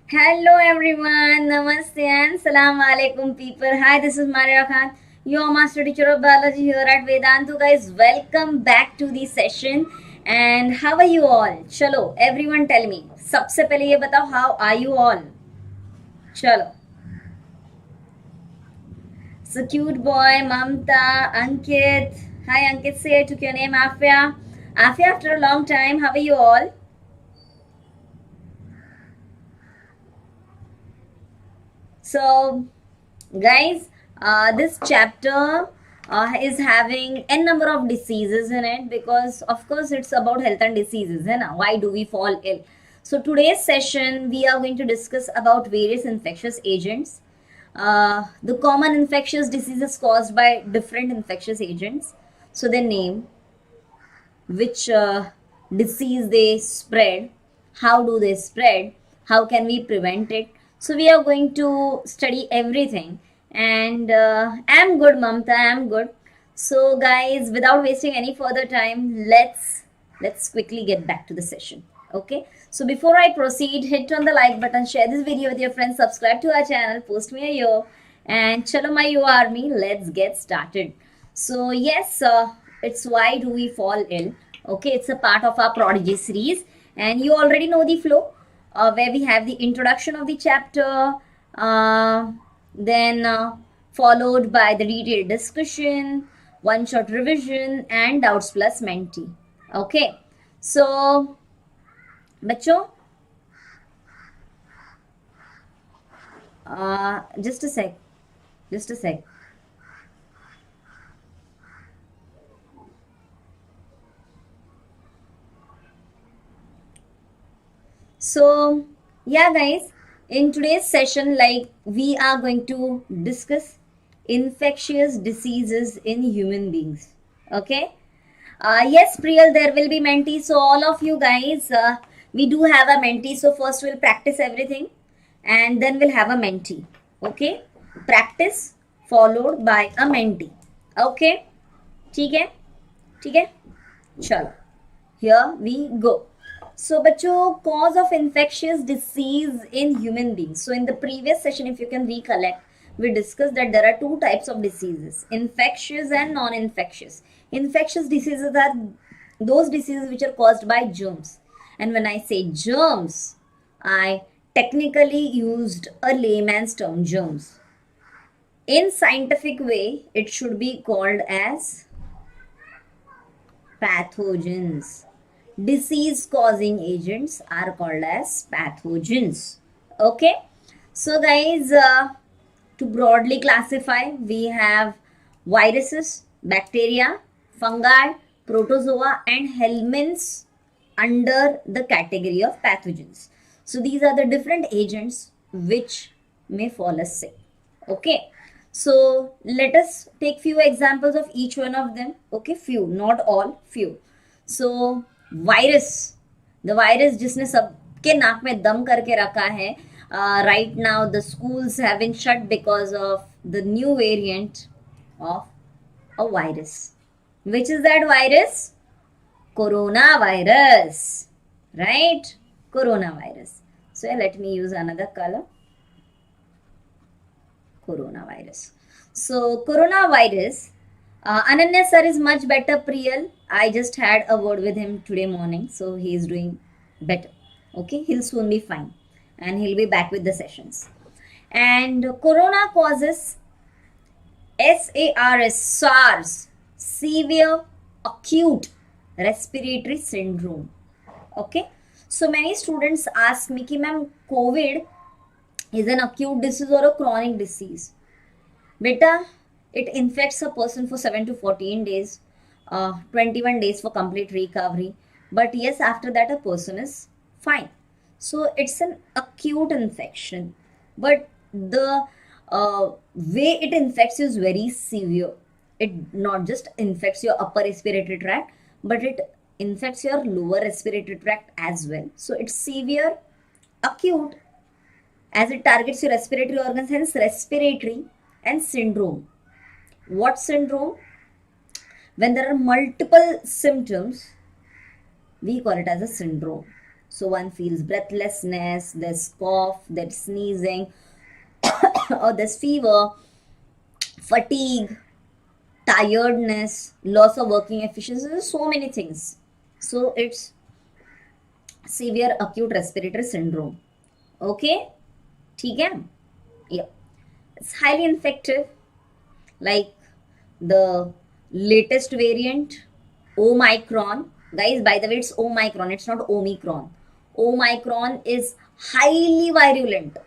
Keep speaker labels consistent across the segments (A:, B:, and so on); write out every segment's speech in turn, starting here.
A: Hello everyone, Namaste and Salam Alaikum people. Hi, this is Mariya Khan, your master teacher of biology here at Vedantu. Guys, welcome back to the session. And how are you all? Chalo, everyone tell me. सबसे पहले ये बताओ, how are you all? चलो. So cute boy, Mamta, Ankit. Hi Ankit, say I took your name, Afia. Afia, after a long time, how are you all? So, guys, this chapter is having n number of diseases in it because, of course, it's about health and diseases. And why do we fall ill? So, today's session we are going to discuss about various infectious agents, the common infectious diseases caused by different infectious agents. So, their name, which disease they spread, how do they spread, how can we prevent it. So we are going to study everything. And I'm good, Mamta, I'm good. So guys, without wasting any further time, let's quickly get back to the session. Okay, so before I proceed, hit on the like button, share this video with your friends, subscribe to our channel, post me a yo, and chalo my you army, let's get started. So yes, it's why do we fall ill. Okay, it's a part of our Prodigy series, and you already know the flow, where we have the introduction of the chapter, then followed by the detailed discussion, one shot revision, and doubts plus mentee. Okay, so बच्चों, just a sec. So yeah guys, in today's session, like, we are going to discuss infectious diseases in human beings. Okay, yes Priyal, there will be mentee. So all of you guys, we do have a mentee. So first we'll practice everything and then we'll have a mentee. Okay, practice followed by a mentee. Okay, ठीक है चलो, here we go. So, bachcho, cause of infectious disease in human beings. So, in the previous session, if you can recollect, we discussed that there are two types of diseases, infectious and non-infectious. Infectious diseases are those diseases which are caused by germs. And when I say germs, I technically used a layman's term, germs. In scientific way, it should be called as pathogens. Disease causing agents are called as pathogens. Okay, so guys, to broadly classify, we have viruses, bacteria, fungi, protozoa, and helminths under the category of pathogens. So these are the different agents which may fall us sick. Okay, so let us take few examples of each one of them. Okay, few, not all, few. So virus, the virus जिसने सबके नाक में दम करके रखा है. Right now the schools have been shut because of the new variant of a virus. Which is that virus? Corona virus, right? Corona virus. So let me use another color. Coronavirus. So coronavirus, Ananya sir is much better, Priyal. I just had a word with him today morning, so he is doing better. Okay, he'll soon be fine and he'll be back with the sessions. And corona causes SARS, severe acute respiratory syndrome. Okay, so many students ask me कि ma'am, COVID is an acute disease or a chronic disease? Beta, it infects a person for 7 to 14 days, 21 days for complete recovery. But yes, after that a person is fine. So it's an acute infection. But the way it infects is very severe. It not just infects your upper respiratory tract, but it infects your lower respiratory tract as well. So it's severe, acute, as it targets your respiratory organs, hence respiratory. And syndrome. What syndrome? When there are multiple symptoms, we call it as a syndrome. So one feels breathlessness, there's cough, there's sneezing, or there's fever, fatigue, tiredness, loss of working efficiency. There's so many things. So it's severe acute respiratory syndrome. Okay? ठीक है? Yeah. It's highly infective, like the latest variant, Omicron. Guys, by the way, it's Omicron, it's not Omicron. Omicron is highly virulent,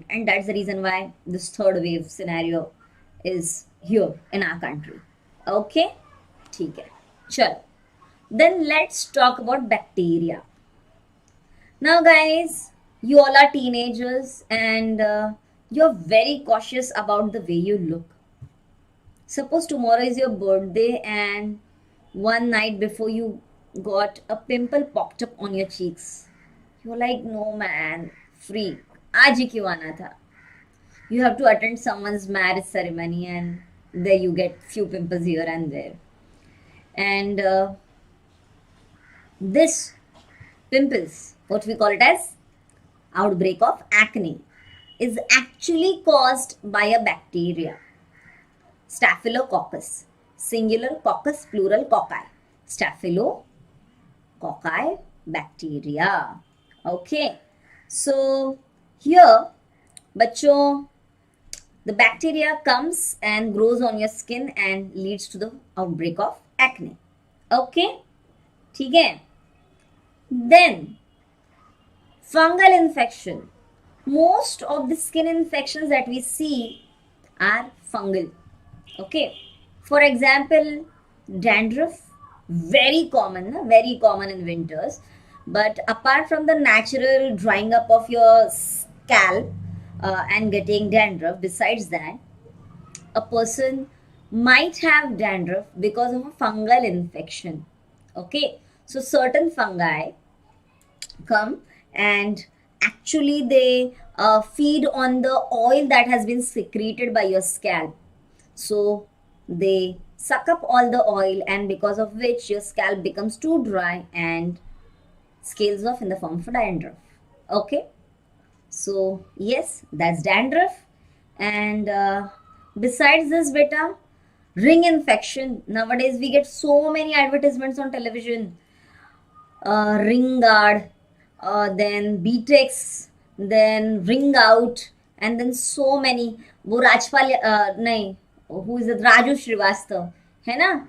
A: and that's the reason why this third wave scenario is here in our country. Okay? ठीक है. चलो. Then let's talk about bacteria. Now, guys, you all are teenagers and you're very cautious about the way you look. Suppose tomorrow is your birthday and one night before you got a pimple popped up on your cheeks. You're like, no man, freak. आज ही क्यों आना था? You have to attend someone's marriage ceremony and there you get few pimples here and there. And this pimples, what we call it as outbreak of acne, is actually caused by a bacteria. Staphylococcus, singular coccus, plural cocci. Staphylococci bacteria. Okay, so here, bachcho, the bacteria comes and grows on your skin and leads to the outbreak of acne. Okay, ठीक है? Then, fungal infection. Most of the skin infections that we see are fungal. Okay. For example, dandruff, very common in winters. But apart from the natural drying up of your scalp and getting dandruff, besides that, a person might have dandruff because of a fungal infection. Okay. So certain fungi come and actually they feed on the oil that has been secreted by your scalp. So they suck up all the oil, and because of which your scalp becomes too dry and scales off in the form of dandruff. Okay, so yes, that's dandruff. And besides this, beta, ring infection. Nowadays we get so many advertisements on television. Ring guard, then BTEX, then ring out, and then so many. वो राजपाल नहीं, who is it? Raju Srivastava है ना,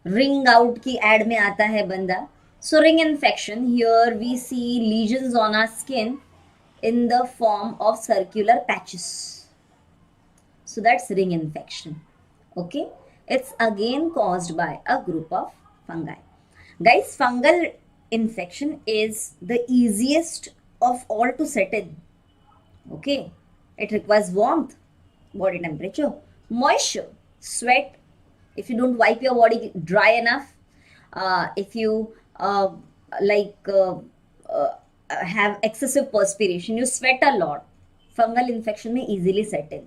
A: ring out की ad में आता है बंदा. So ring infection, here we see lesions on our skin in the form of circular patches. So that's ring infection. Okay, it's again caused by a group of fungi. Guys, fungal infection is the easiest of all to set in. Okay, it requires warmth, body temperature, moisture, sweat. If you don't wipe your body dry enough, if you have excessive perspiration, you sweat a lot, fungal infection may easily set in.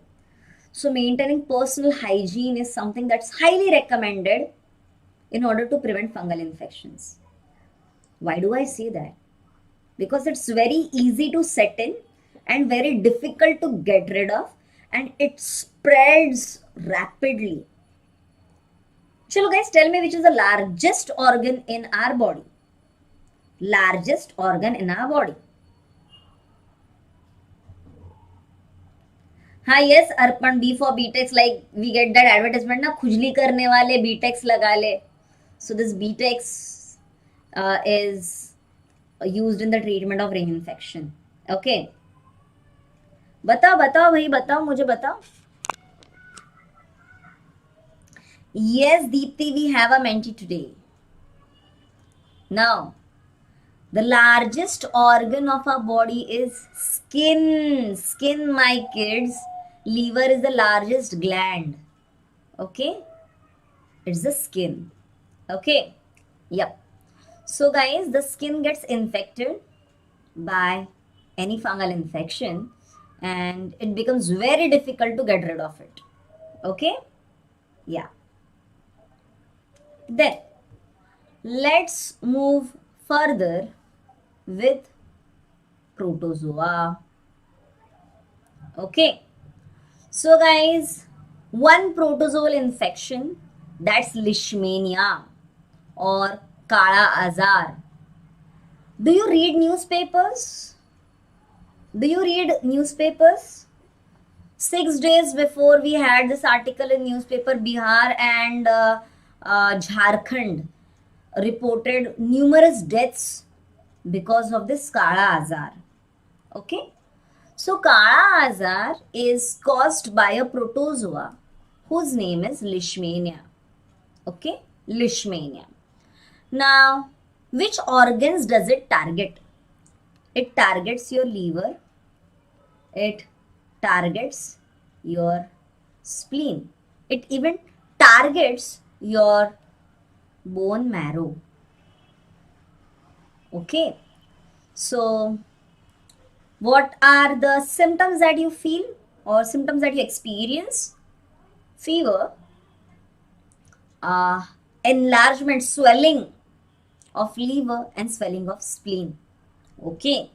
A: So maintaining personal hygiene is something that's highly recommended in order to prevent fungal infections. Why do I say that? Because it's very easy to set in and very difficult to get rid of, and it spreads rapidly. Chalo guys, tell me which is the largest organ in our body? Largest organ in our body. हाँ yes, Arpan, B for BTEX, like we get that advertisement ना, खुजली करने वाले BTEX लगा ले. So this BTEX is used in the treatment of ring infection. Okay. बताओ भाई, बताओ मुझे बताओ. Yes, Deepthi, we have a Menti today. Now, the largest organ of our body is skin. Skin, my kids. Liver is the largest gland. Okay? It's the skin. Okay? Yep. So guys, the skin gets infected by any fungal infection and it becomes very difficult to get rid of it. Okay? Yeah. Then, let's move further with protozoa. Okay. So guys, one protozoal infection, that's leishmania or Kala Azar. Do you read newspapers? Do you read newspapers? 6 days before we had this article in newspaper, Bihar and Jharkhand reported numerous deaths because of this Kala Azar. Okay. So Kala Azar is caused by a protozoa whose name is leishmania. Okay, leishmania. Now, which organs does it target? It targets your liver. It targets your spleen. It even targets your bone marrow. Okay. So, what are the symptoms that you feel or symptoms that you experience? Fever, enlargement, swelling of liver and swelling of spleen. Okay.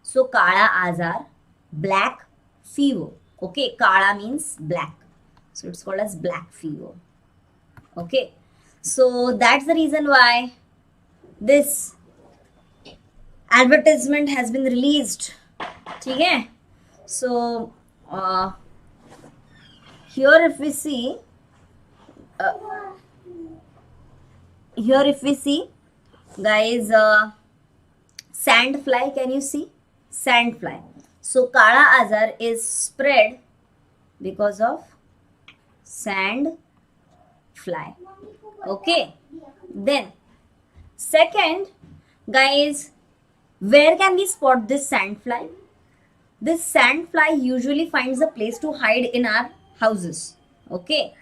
A: So Kala Azar, black fever. Okay. Kala means black. So it's called as black fever. Okay. So that's the reason why this advertisement has been released. Okay. So here if we see, guys, sand fly, can you see? Sand fly. So Kala Azar is spread because of sand fly. Okay. Then second, guys, where can we spot this sand fly? This sand fly usually finds a place to hide in our houses. Okay.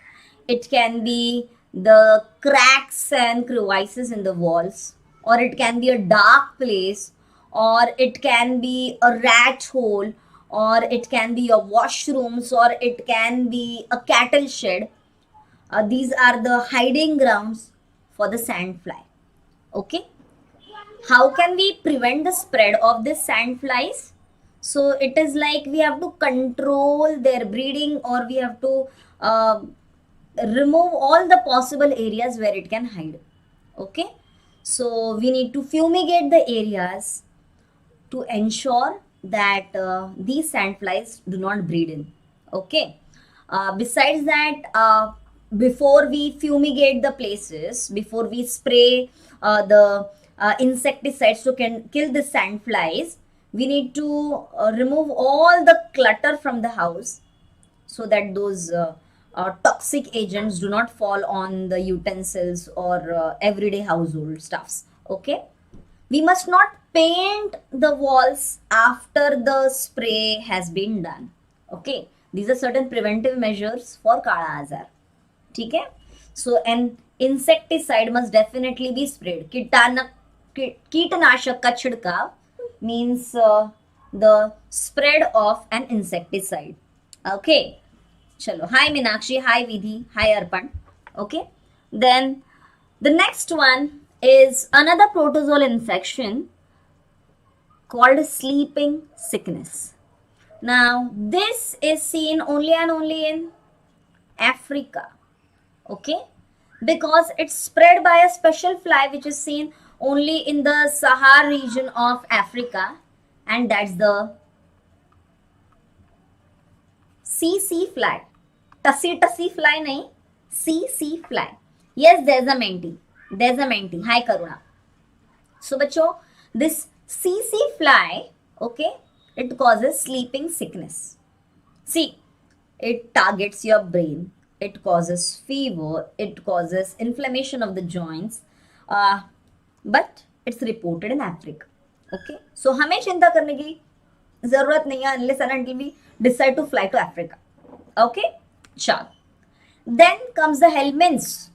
A: It can be the cracks and crevices in the walls, or it can be a dark place, or it can be a rat hole, or it can be your washrooms, or it can be a cattle shed. These are the hiding grounds for the sand fly. Okay. How can we prevent the spread of these sand flies? So it is like we have to control their breeding, or we have to remove all the possible areas where it can hide. Okay. So we need to fumigate the areas to ensure that these sandflies do not breed in. Okay. Besides that, before we fumigate the places, before we spray the insecticides to kill the sandflies, we need to remove all the clutter from the house so that those toxic agents do not fall on the utensils or everyday household stuffs. Okay. We must not paint the walls after the spray has been done. Okay. These are certain preventive measures for Kala Azar. Okay. So an insecticide must definitely be sprayed. Keetanashak ka chhidkav means the spread of an insecticide. Okay. Chalo. Hi Meenakshi, hi Vidhi, hi Arpan. Okay. Then the next one is another protozoal infection called sleeping sickness. Now this is seen only and only in Africa. Okay. Because it's spread by a special fly which is seen only in the Sahara region of Africa, and that's the CC fly. Tussie fly nahi, CC fly. Yes, there's a menti. Hi Karuna. So bacho, this CC fly, okay, it causes sleeping sickness. See, it targets your brain. It causes fever. It causes inflammation of the joints. But it's reported in Africa. Okay. So हमें चिंता करने की जरूरत नहीं है unless and until we decide to fly to Africa. Okay. Chal. Then comes the helminths.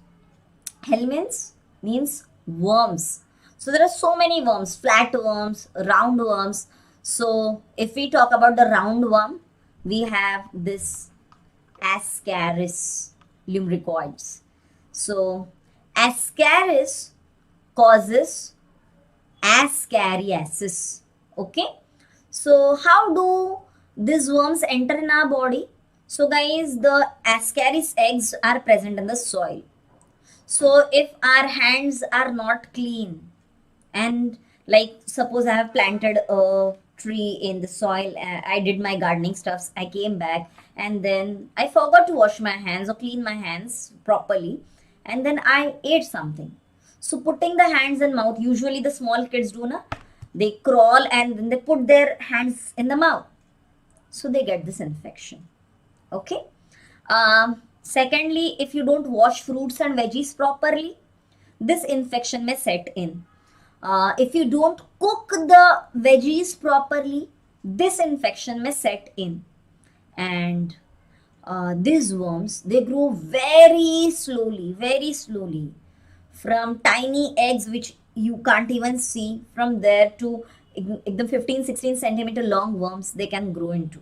A: Helminths means worms. So there are so many worms, flat worms, round worms. So if we talk about the round worm, we have this Ascariasis lumbricoids. So Ascariasis causes Ascariasis. Okay, so how do these worms enter in our body? So guys, the Ascaris eggs are present in the soil. So if our hands are not clean, and like suppose I have planted a tree in the soil, I did my gardening stuffs, I came back, and then I forgot to wash my hands or clean my hands properly, and then I ate something. So putting the hands and mouth, usually the small kids do na, they crawl and then they put their hands in the mouth, so they get this infection. Okay. Secondly, if you don't wash fruits and veggies properly, this infection may set in. If you don't cook the veggies properly, this infection may set in. And these worms, they grow very slowly, from tiny eggs which you can't even see, from there to the 15-16 centimeter long worms they can grow into.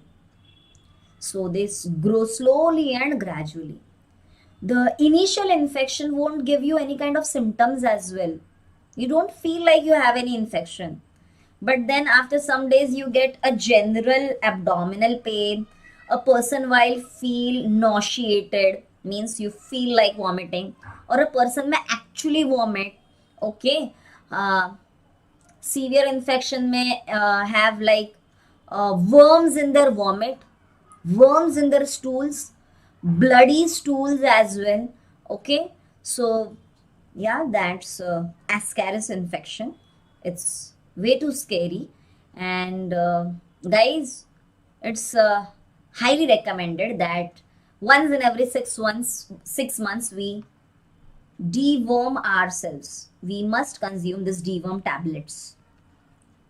A: So they grow slowly and gradually. The initial infection won't give you any kind of symptoms as well. You don't feel like you have any infection. But then after some days you get a general abdominal pain. A person will feel nauseated, means you feel like vomiting, or a person may actually vomit. Okay. Severe infection may have like worms in their vomit, worms in their stools, bloody stools as well. Okay, so yeah, that's Ascaris infection. It's way too scary, and guys, it's highly recommended that once in every 6 months we deworm ourselves. We must consume this deworm tablets.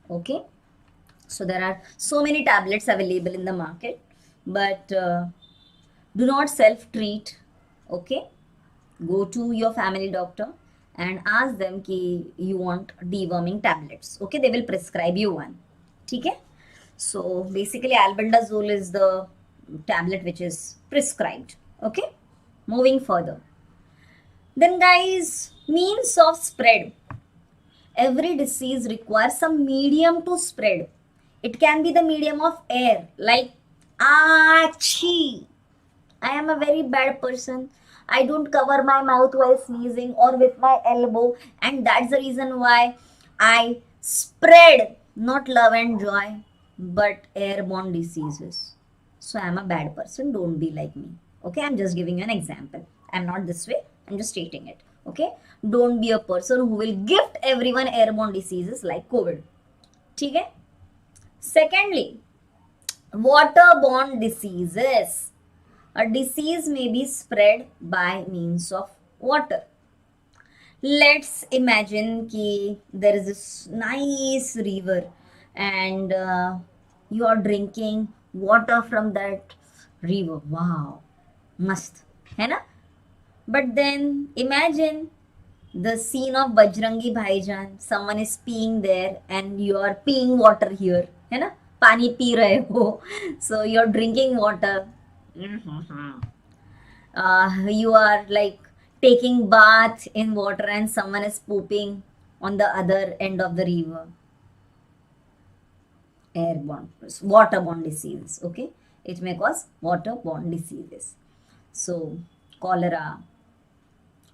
A: Okay, so there are so many tablets available in the market, but do not self-treat. Okay, go to your family doctor and ask them ki you want deworming tablets. Okay, they will prescribe you one. Okay, so basically albendazole is the tablet which is prescribed. Okay, moving further. Then guys, means of spread. Every disease requires some medium to spread. It can be the medium of air, like achhi. I am a very bad person. I don't cover my mouth while sneezing or with my elbow, and that's the reason why I spread not love and joy but airborne diseases. So I'm a bad person. Don't be like me. Okay, I'm just giving you an example. I'm not this way. I'm just stating it. Okay, don't be a person who will gift everyone airborne diseases like COVID. Okay. Secondly, waterborne diseases. A disease may be spread by means of water. Let's imagine that there is this nice river and you are drinking water from that river. Wow, mast, hai na? But then imagine the scene of Bajrangi Bhaijan. Someone is peeing there and you are peeing water here, hai na? Pani pee rahe ho. So you're drinking water. You are like taking bath in water and someone is pooping on the other end of the river. Airborne, waterborne diseases. Okay, it may cause waterborne diseases. So cholera,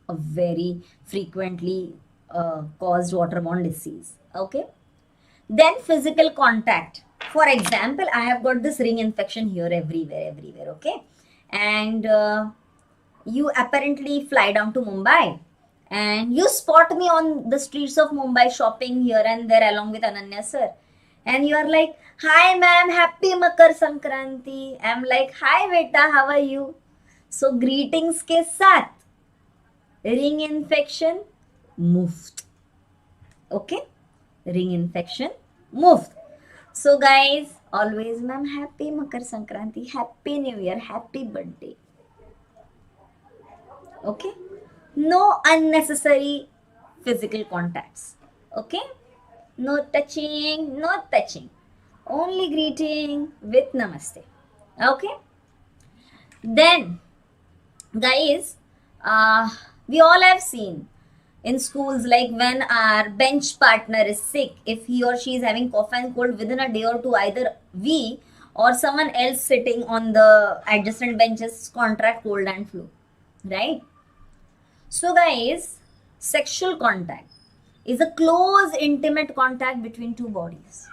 A: a very frequently caused waterborne disease. Okay, then physical contact. For example, I have got this ring infection here everywhere. Okay, and you apparently fly down to Mumbai and you spot me on the streets of Mumbai shopping here and there along with Ananya sir, and you are like, hi ma'am, happy Makar Sankranti. I'm like, hi beta, how are you? So greetings के साथ ring infection muft. Okay, ring infection muft. So guys, always ma'am, happy Makar Sankranti, happy New Year, happy birthday. Okay, no unnecessary physical contacts. Okay, no touching, only greeting with namaste. Okay, then guys, we all have seen in schools, like when our bench partner is sick, if he or she is having cough and cold, within a day or two, either we or someone else sitting on the adjacent benches contract cold and flu, right? So guys, sexual contact is a close intimate contact between two bodies.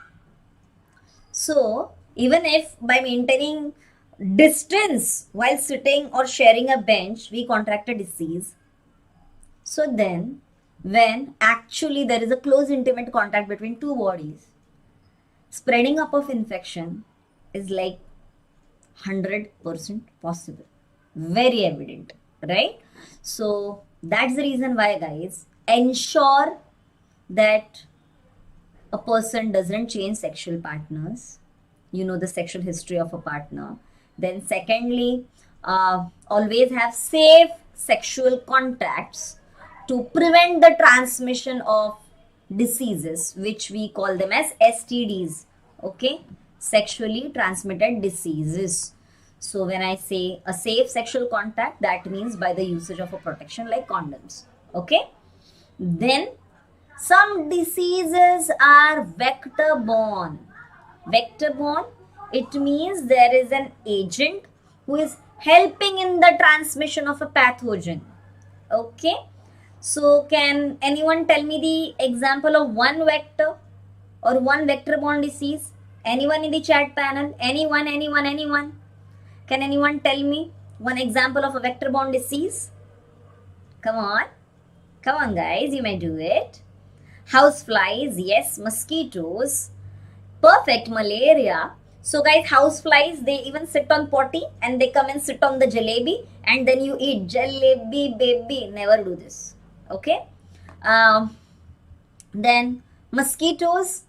A: So even if by maintaining distance while sitting or sharing a bench we contract a disease, so then when actually there is a close intimate contact between two bodies, spreading up of infection is like 100% possible, very evident, right? So that's the reason why, guys, ensure that a person doesn't change sexual partners. You know the sexual history of a partner. Then secondly, always have safe sexual contacts to prevent the transmission of diseases, which we call them as STDs, okay, sexually transmitted diseases. So when I say a safe sexual contact, that means by the usage of a protection like condoms, okay. Then some diseases are vector borne. Vector borne, it means there is an agent who is helping in the transmission of a pathogen, okay. So can anyone tell me the example of one vector or one vector borne disease? Anyone in the chat panel? Anyone? Can anyone tell me one example of a vector borne disease? Come on guys, you may do it. Houseflies, yes, mosquitoes, perfect, malaria. So guys, houseflies, they even sit on potty and they come and sit on the jalebi and then you eat jalebi, baby. Never do this, okay. Then mosquitoes,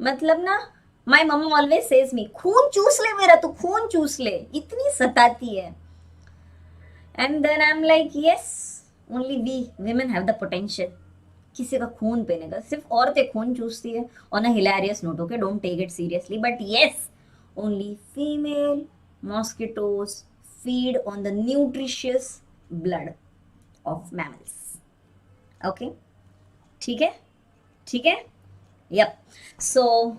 A: मतलब ना, my mom always says me, खून चूस ले मेरा, तू खून चूस ले, इतनी सताती है. And then I'm like, yes, only we women have the potential किसी का खून पीने का. सिर्फ औरतें खून चूसती है on a hilarious note, okay, don't take it seriously, but yes, only female mosquitoes feed on the nutritious blood of mammals, okay. ठीक है. Yep. So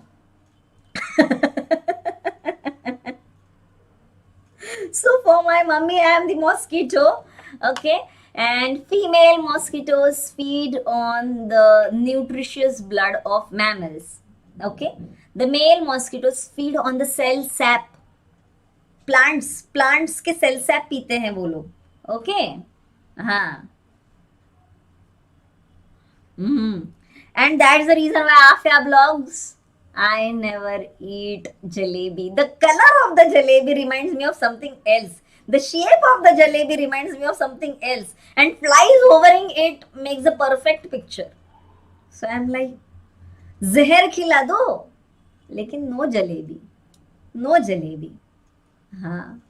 A: so for my mummy, I am the mosquito, okay. And female mosquitoes feed on the nutritious blood of mammals, okay. The male mosquitoes feed on the cell sap. Plants के cell sap पीते हैं वो लोग, okay. हाँ. And that's the reason why Afia blogs, I never eat jalebi. The color of the jalebi reminds me of something else. The shape of the jalebi reminds me of something else. And flies hovering it makes a perfect picture. So I'm like, zehar khila do, lekin no jalebi. हाँ.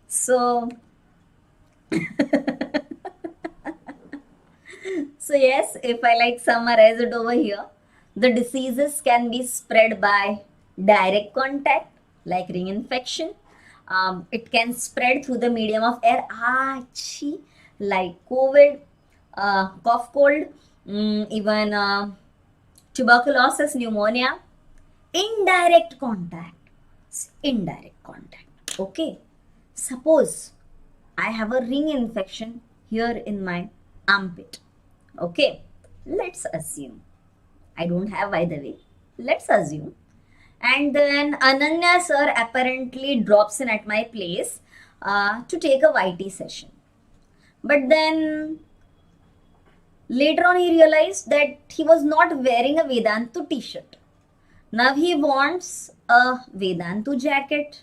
A: So so yes, if I like summarize it over here, the diseases can be spread by direct contact, like ring infection. It can spread through the medium of air, like COVID, cough cold, even tuberculosis, pneumonia. Indirect contact, okay. Suppose I have a ring infection here in my armpit, okay. Let's assume, I don't have, by the way, let's assume. And then Ananya sir apparently drops in at my place to take a YT session. But then later on he realized that he was not wearing a Vedantu t-shirt. Now he wants a Vedantu jacket,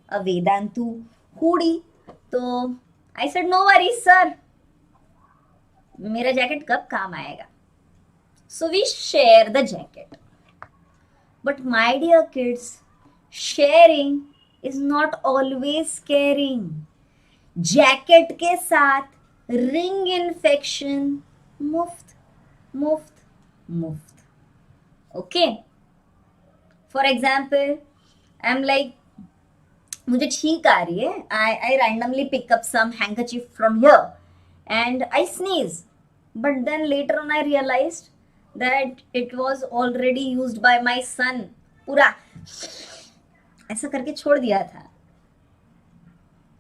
A: a Vedantu hoodie. So I said, no worries sir, मेरा jacket कब काम आएगा? So we share the jacket. But my dear kids, sharing is not always caring. Jacket के साथ ring infection मुफ्त. Okay. For example, I'm like, मुझे छींक आ रही है. I randomly pick up some handkerchief from here and I sneeze. but then later on I realized that it was already used by my son. पूरा ऐसा करके छोड़ दिया था.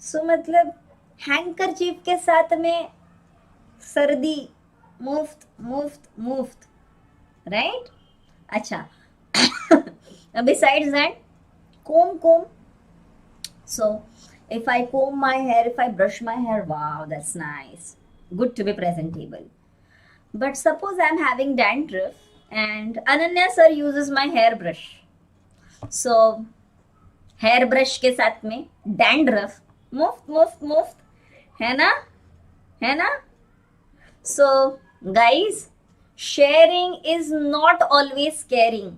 A: सो मतलब हैंकरचीफ के साथ में सर्दी मुफ्त मुफ्त मुफ्त, राइट. अच्छा. Besides that, comb. So if I comb my hair, if I brush my hair, wow, that's nice, good to be presentable. But suppose I'm having dandruff and Ananya sir uses my hairbrush. So hair brush के साथ में dandruff मुफ्त मुफ्त मुफ्त, है ना, है ना. So guys, sharing is not always caring.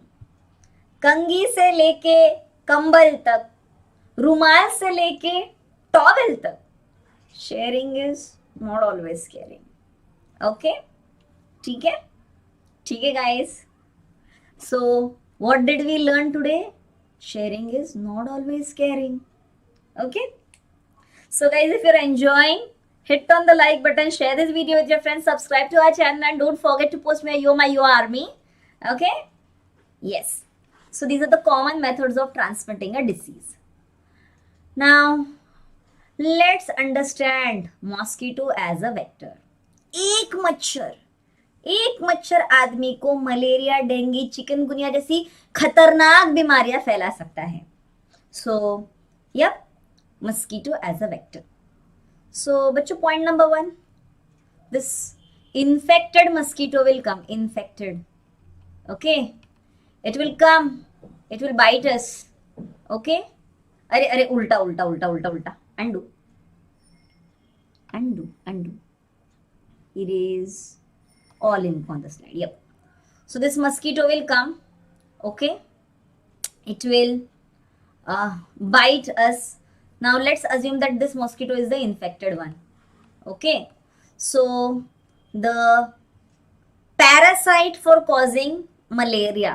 A: कंघी से लेके कंबल तक, रुमाल से लेके टॉवेल तक, sharing is not always caring. Okay, ठीक है, ठीक है guys. So what did we learn today? Sharing is not always caring. Okay, so guys, if you're enjoying, hit on the like button, share this video with your friends, subscribe to our channel, and don't forget to post me my your army. Okay, yes. So these are the common methods of transmitting a disease. Now let's understand mosquito as a vector. एक मच्छर आदमी को malaria, dengue, chikungunya जैसी खतरनाक बीमारियां फैला सकता है. So yep, mosquito as a vector. So बच्चों, point number 1, this infected mosquito will come. Infected, okay, it will come, it will bite us. Okay, अरे अरे, उल्टा उल्टा उल्टा उल्टा उल्टा, undo undo undo, erase all in on the slide. Yep. So this mosquito will come. Okay, it will bite us. Now let's assume that this mosquito is the infected one. Okay, so the parasite for causing malaria,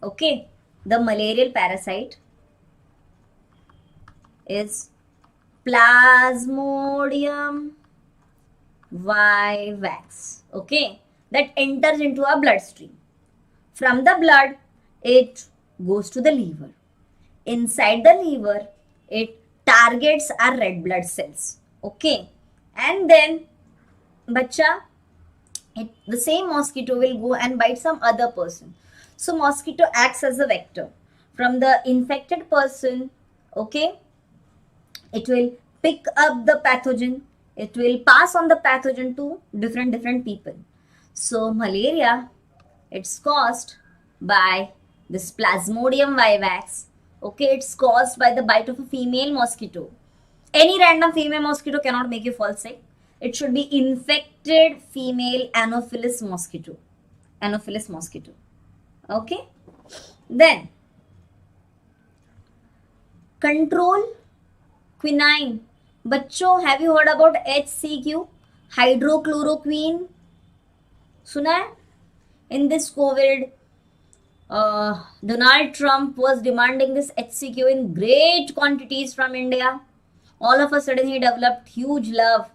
A: okay, the malarial parasite is Plasmodium vivax. Okay, that enters into our bloodstream. From the blood, it goes to the liver. Inside the liver, it targets our red blood cells. Okay, and then, bacha, the same mosquito will go and bite some other person. So mosquito acts as a vector. From the infected person, okay, it will pick up the pathogen. It will pass on the pathogen to different people. So malaria, it's caused by this Plasmodium vivax. Okay, it's caused by the bite of a female mosquito. Any random female mosquito cannot make you fall sick. It should be infected female Anopheles mosquito. Anopheles mosquito. Okay. Then control quinine. बच्चों, have you heard about HCQ, hydroxychloroquine? सुना है? In this Covid, Donald Trump was demanding this HCQ in great quantities from India. All of a sudden he developed huge love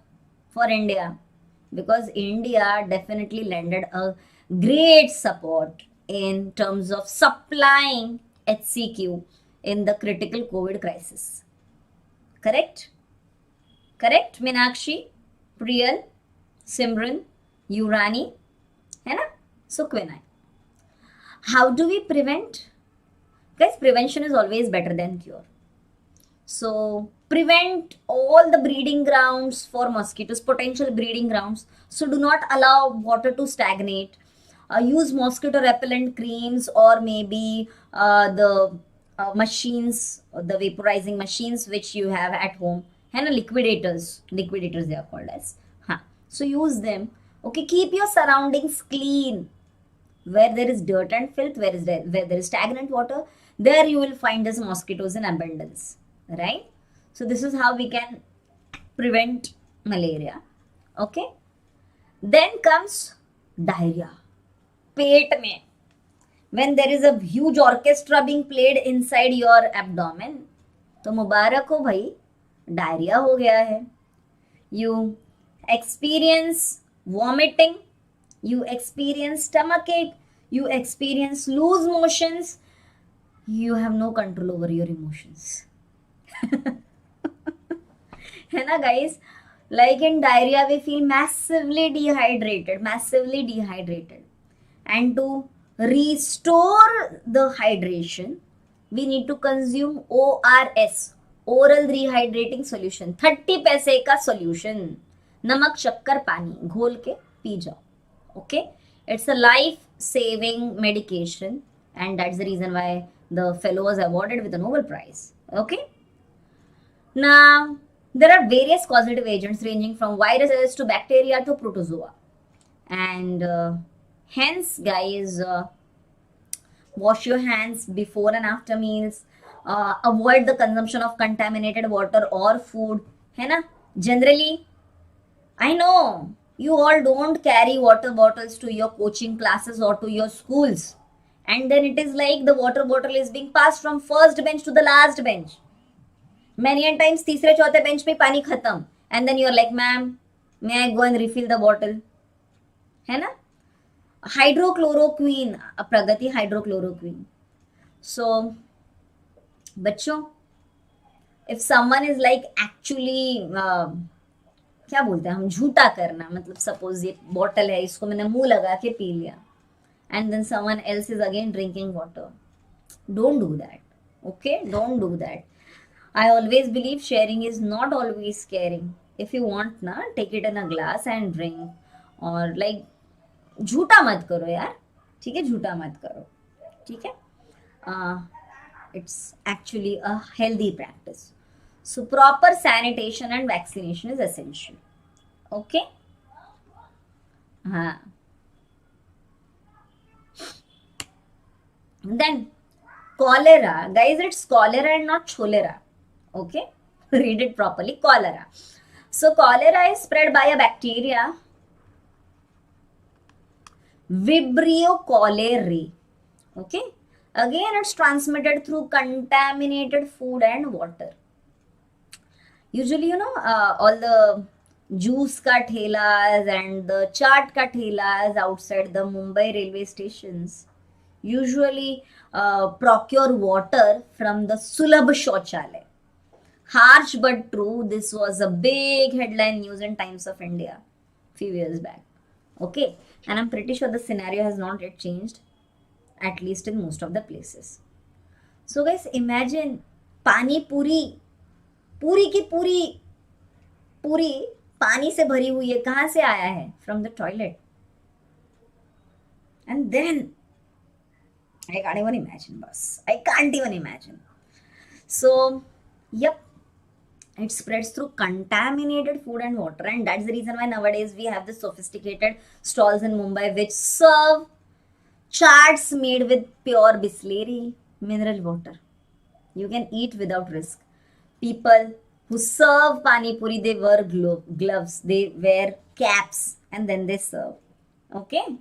A: for India because India definitely lended a great support in terms of supplying HCQ in the critical COVID crisis. Correct? Correct, Meenakshi, Priyal, Simran, Urani, है ना? So quinine. How do we prevent? Guys, prevention is always better than cure. So prevent all the breeding grounds for mosquitoes, potential breeding grounds. So do not allow water to stagnate. Use mosquito repellent creams or maybe the machines, the vaporizing machines which you have at home. है ना, liquidators they are called as. हाँ, so use them. Okay, keep your surroundings clean. Where there is dirt and filth, where there is stagnant water, there you will find these mosquitoes in abundance, right? So this is how we can prevent malaria. Okay, then comes diarrhea. पेट में, when there is a huge orchestra being played inside your abdomen, तो मुबारक हो भाई, diarrhoea हो गया है. You experience vomiting you experience stomachache, you experience loose motions, you have no control over your emotions. है ना guys? Like in diarrhea, we feel massively dehydrated. And to restore the hydration, we need to consume ORS, oral rehydrating solution. 30 पैसे का solution. नमक शक्कर पानी घोल के P जाओ. Okay, it's a life-saving medication, and that's the reason why the fellow was awarded with a Nobel Prize. Okay. Now, there are various causative agents ranging from viruses to bacteria to protozoa. And hence, guys, wash your hands before and after meals. Avoid the consumption of contaminated water or food. है ना? Generally, I know you all don't carry water bottles to your coaching classes or to your schools. And then it is like the water bottle is being passed from first bench to the last bench. Many a times तीसरे चौथे bench पे पानी खत्म. And then you are like, ma'am, may I go and refill the bottle? है ना? Hydrochloroquine, प्रगति hydrochloroquine. So, बच्चों, if someone is like actually क्या बोलते हैं हम झूठा करना, मतलब सपोज ये बॉटल है, इसको मैंने मुंह लगा के पी लिया, and then someone else is again drinking water, don't do that. Okay, don't do that. I always believe sharing is not always caring. If you want na, take it in a glass and drink. और like झूठा मत करो यार, ठीक है, झूठा मत करो, ठीक है. It's actually a healthy practice. So proper sanitation and vaccination is essential. Okay. Then cholera, guys, it's cholera and not cholera. Okay, read it properly. Cholera. So cholera is spread by a bacteria, Vibrio cholerae. Okay. Again, it's transmitted through contaminated food and water. Usually, you know, all the juice ka thelas and the chaat ka thelas outside the Mumbai railway stations usually procure water from the Sulabh Shauchalay. Harsh but true, this was a big headline news in Times of India few years back. Okay, and I'm pretty sure the scenario has not yet changed, at least in most of the places. So guys, imagine pani puri की पूरी पानी से भरी हुई है. कहाँ से आया है? From the toilet. And then I can't even imagine, boss. I can't even imagine. So, yep, it spreads through contaminated food and water, and that's the reason why nowadays we have the sophisticated stalls in Mumbai which serve chaats made with pure Bisleri mineral water. You can eat without risk. People who serve pani puri, they wear gloves, they wear caps, and then they serve. Okay?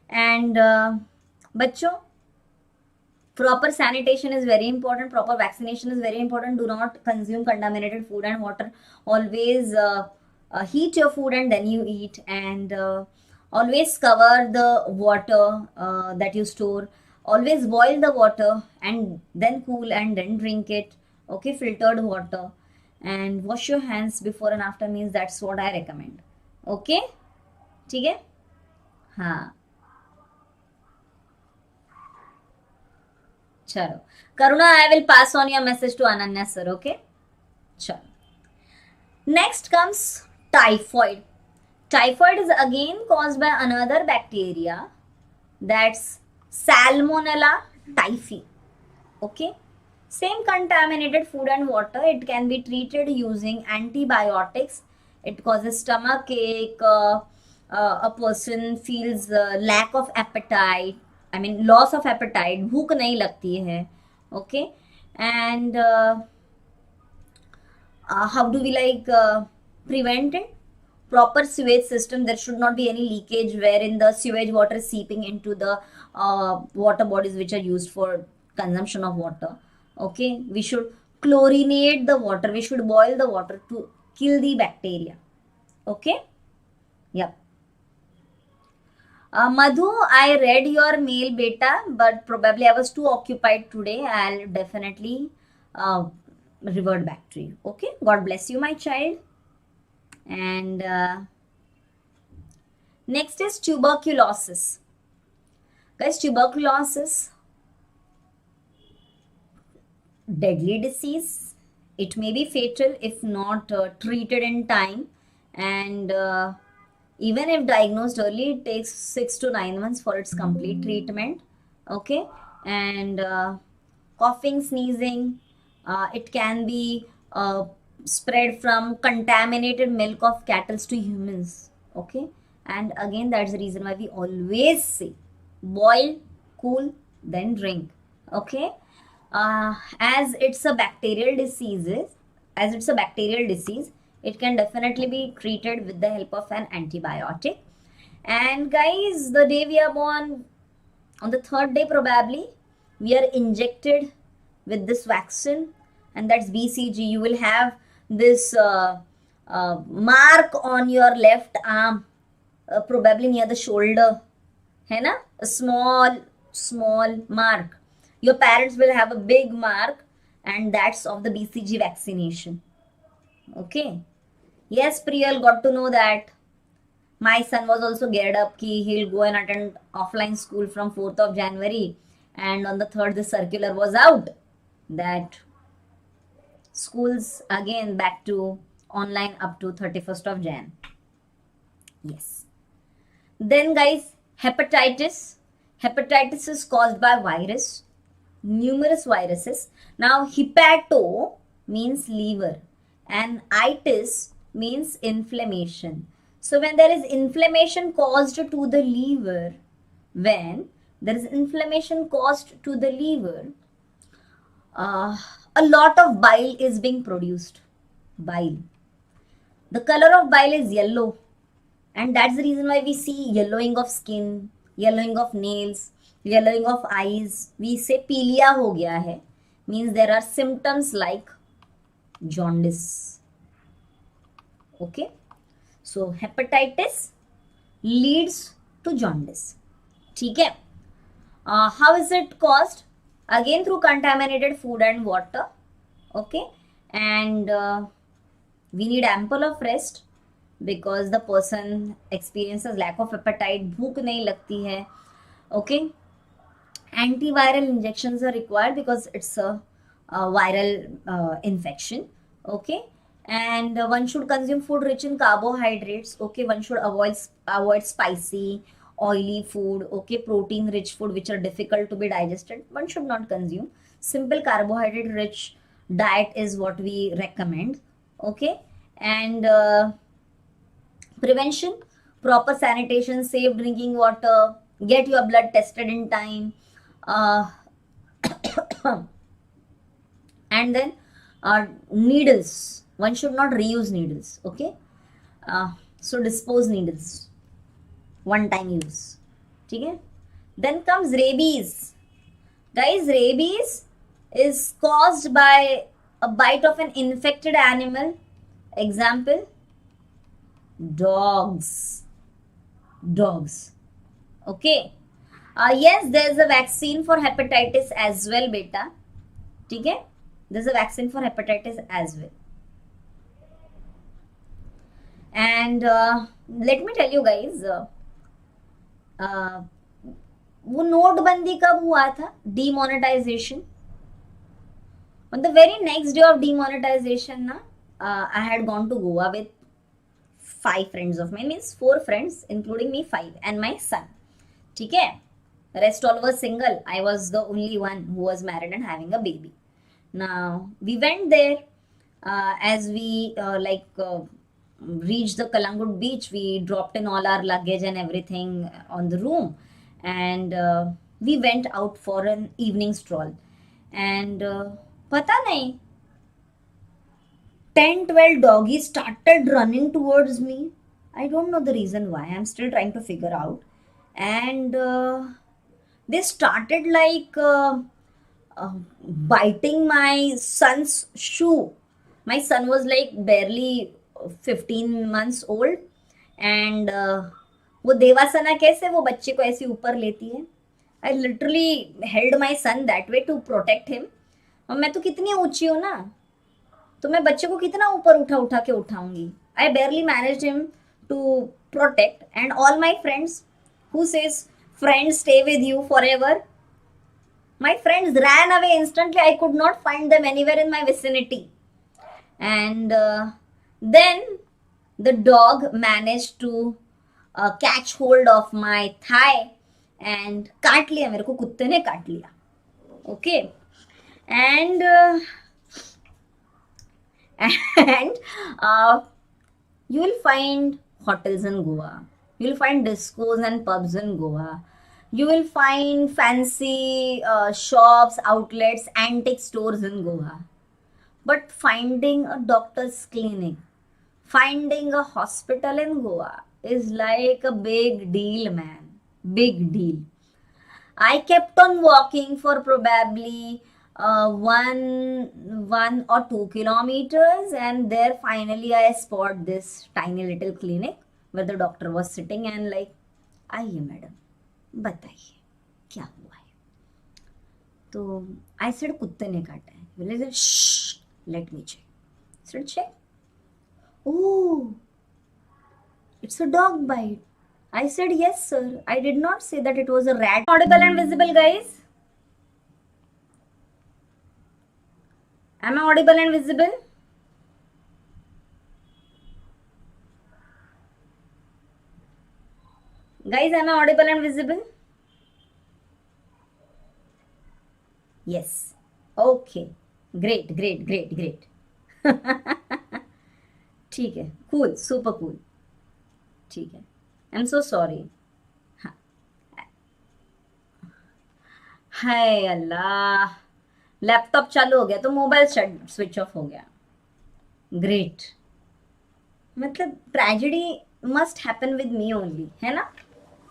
A: And bachcho, proper sanitation is very important, proper vaccination is very important. Do not consume contaminated food and water. Always heat your food and then you eat, and always cover the water that you store. Always boil the water and then cool and then drink it. Okay, filtered water. And wash your hands before and after meals. That's what I recommend. Okay? ठीक है? हाँ. चलो. Karuna, I will pass on your message to Ananya sir. Okay? चलो. Next comes typhoid. Typhoid is again caused by another bacteria. That's Salmonella typhi. Okay, same contaminated food and water. It can be treated using antibiotics. It causes stomachache. A person feels lack of appetite. I mean loss of appetite. भूख नहीं लगती है. Okay, and how do we prevent it? Proper sewage system. There should not be any leakage wherein the sewage water is seeping into the water bodies which are used for consumption of water. Okay, we should chlorinate the water. We should boil the water to kill the bacteria. Okay. Yep. Madhu, I read your mail, beta, but probably I was too occupied today. I'll definitely uh, revert back to you. Okay. God bless you, my child. And next is tuberculosis. Guys, tuberculosis, deadly disease. It may be fatal if not treated in time, and even if diagnosed early, it takes 6 to 9 months for its complete treatment. Okay, and coughing, sneezing, it can be spread from contaminated milk of cattle to humans. Okay, and again, that's the reason why we always say boil, cool, then drink. Okay, as it's a bacterial disease, it can definitely be treated with the help of an antibiotic. And guys, the day we are born, on the third day probably, we are injected with this vaccine, and that's BCG. You will have this mark on your left arm, probably near the shoulder, है ना, a small mark. Your parents will have a big mark, and that's of the BCG vaccination. Okay. Yes, Priyal, got to know that. My son was also geared up ki he'll go and attend offline school from 4th of January, and on the 3rd the circular was out that schools again back to online up to 31st of Jan. Yes. Then guys, hepatitis. Hepatitis is caused by virus, numerous viruses. Now hepato means liver and itis means inflammation. So when there is inflammation caused to the liver, a lot of bile is being produced. Bile. The color of bile is yellow, and that's the reason why we see yellowing of skin, yellowing of nails, yellowing of eyes. We say पीलिया हो गया है, means there are symptoms like jaundice. Okay, so hepatitis leads to jaundice. ठीक है. How is it caused? Again through contaminated food and water. Okay, and we need ample of rest because the person experiences lack of appetite, भूख नहीं लगती है. Okay, antiviral injections are required because it's a viral infection. Okay, and one should consume food rich in carbohydrates. Okay, one should avoid spicy, oily food. Okay, protein rich food which are difficult to be digested, one should not consume. Simple carbohydrate rich diet is what we recommend. Okay, and prevention, proper sanitation, safe drinking water, get your blood tested in time, and then needles, one should not reuse needles. Okay, so dispose needles, one time use. Okay, then comes rabies. Guys, rabies is caused by a bite of an infected animal. Example, dogs. Okay, yes, there's a vaccine for hepatitis as well, beta. Okay, there's a vaccine for hepatitis as well. And let me tell you guys, वो नोटबंदी कब हुआ था? Demonetization. On the very next day of demonetization, I had gone to Goa with 5 friends of mine, means 4 friends, including me 5 and my son. ठीक है? Rest all were single. I was the only one who was married and having a baby. Now we went there. As we reached the Kalangut beach, we dropped in all our luggage and everything on the room, and we went out for an evening stroll. And पता नहीं, 10-12 doggies started running towards me. I don't know the reason why. I'm still trying to figure out. And they started biting my son's shoe. My son was like barely 15 months old. And वो देवासना कैसे वो बच्चे को ऐसे ऊपर लेती है. I literally held my son that way to protect him. और मैं तो कितनी ऊंची हूँ ना, तो मैं बच्चे को कितना ऊपर उठा उठा के उठाऊंगी. I barely managed him to protect. And all my friends who says friends stay with you forever, my friends ran away instantly. I could not find them anywhere in my vicinity. And then the dog managed to catch hold of my thigh and काट लिया मेरे को, कुत्ते ने काट लिया. Okay. And you will find hotels in Goa. You will find discos and pubs in Goa. You will find fancy shops, outlets, antique stores in Goa. But finding a doctor's clinic, finding a hospital in Goa is like a big deal, man. Big deal. I kept on walking for probably 1 or 2 kilometers, and there finally I spot this tiny little clinic where the doctor was sitting and like, आइए madam, बताइए क्या हुआ है. तो I said कुत्ते ने काटा है. He said, shh, let me check. I said, check. Oh, it's a dog bite. I said, yes sir. I did not say that it was a rat. Audible and visible, guys? Am I audible and visible? Guys, am I audible and visible? Yes. Okay. Great, great, great, great. ठीक है. Cool. Super cool. ठीक है. I'm so sorry. Hi Allah, laptop चालू हो गया तो mobile switch off हो गया. ग्रेट. मतलब tragedy must happen with me only, है ना.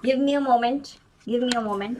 A: Give me a moment, give me a moment.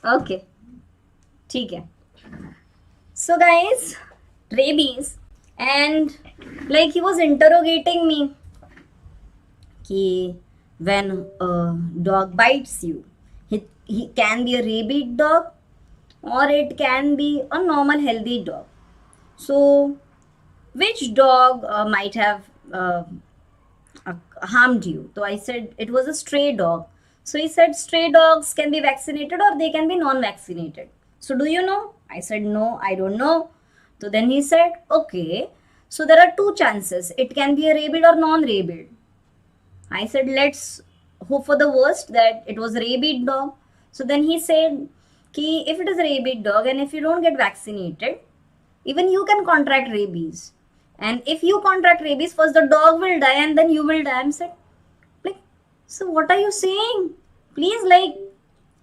A: Okay, ठीक है. So guys, rabies, and like he was interrogating me कि when a dog bites you, he can be a rabid dog or it can be a normal healthy dog. So which dog might have harmed you? So I said it was a stray dog. So he said stray dogs can be vaccinated or they can be non-vaccinated. So do you know? I said no, I don't know. So then he said, okay, so there are 2 chances. It can be a rabid or non-rabid. I said let's hope for the worst, that it was a rabid dog. So then he said, ki if it is a rabid dog and if you don't get vaccinated, even you can contract rabies. And if you contract rabies, first the dog will die and then you will die. I said, like, so what are you saying? Please, like,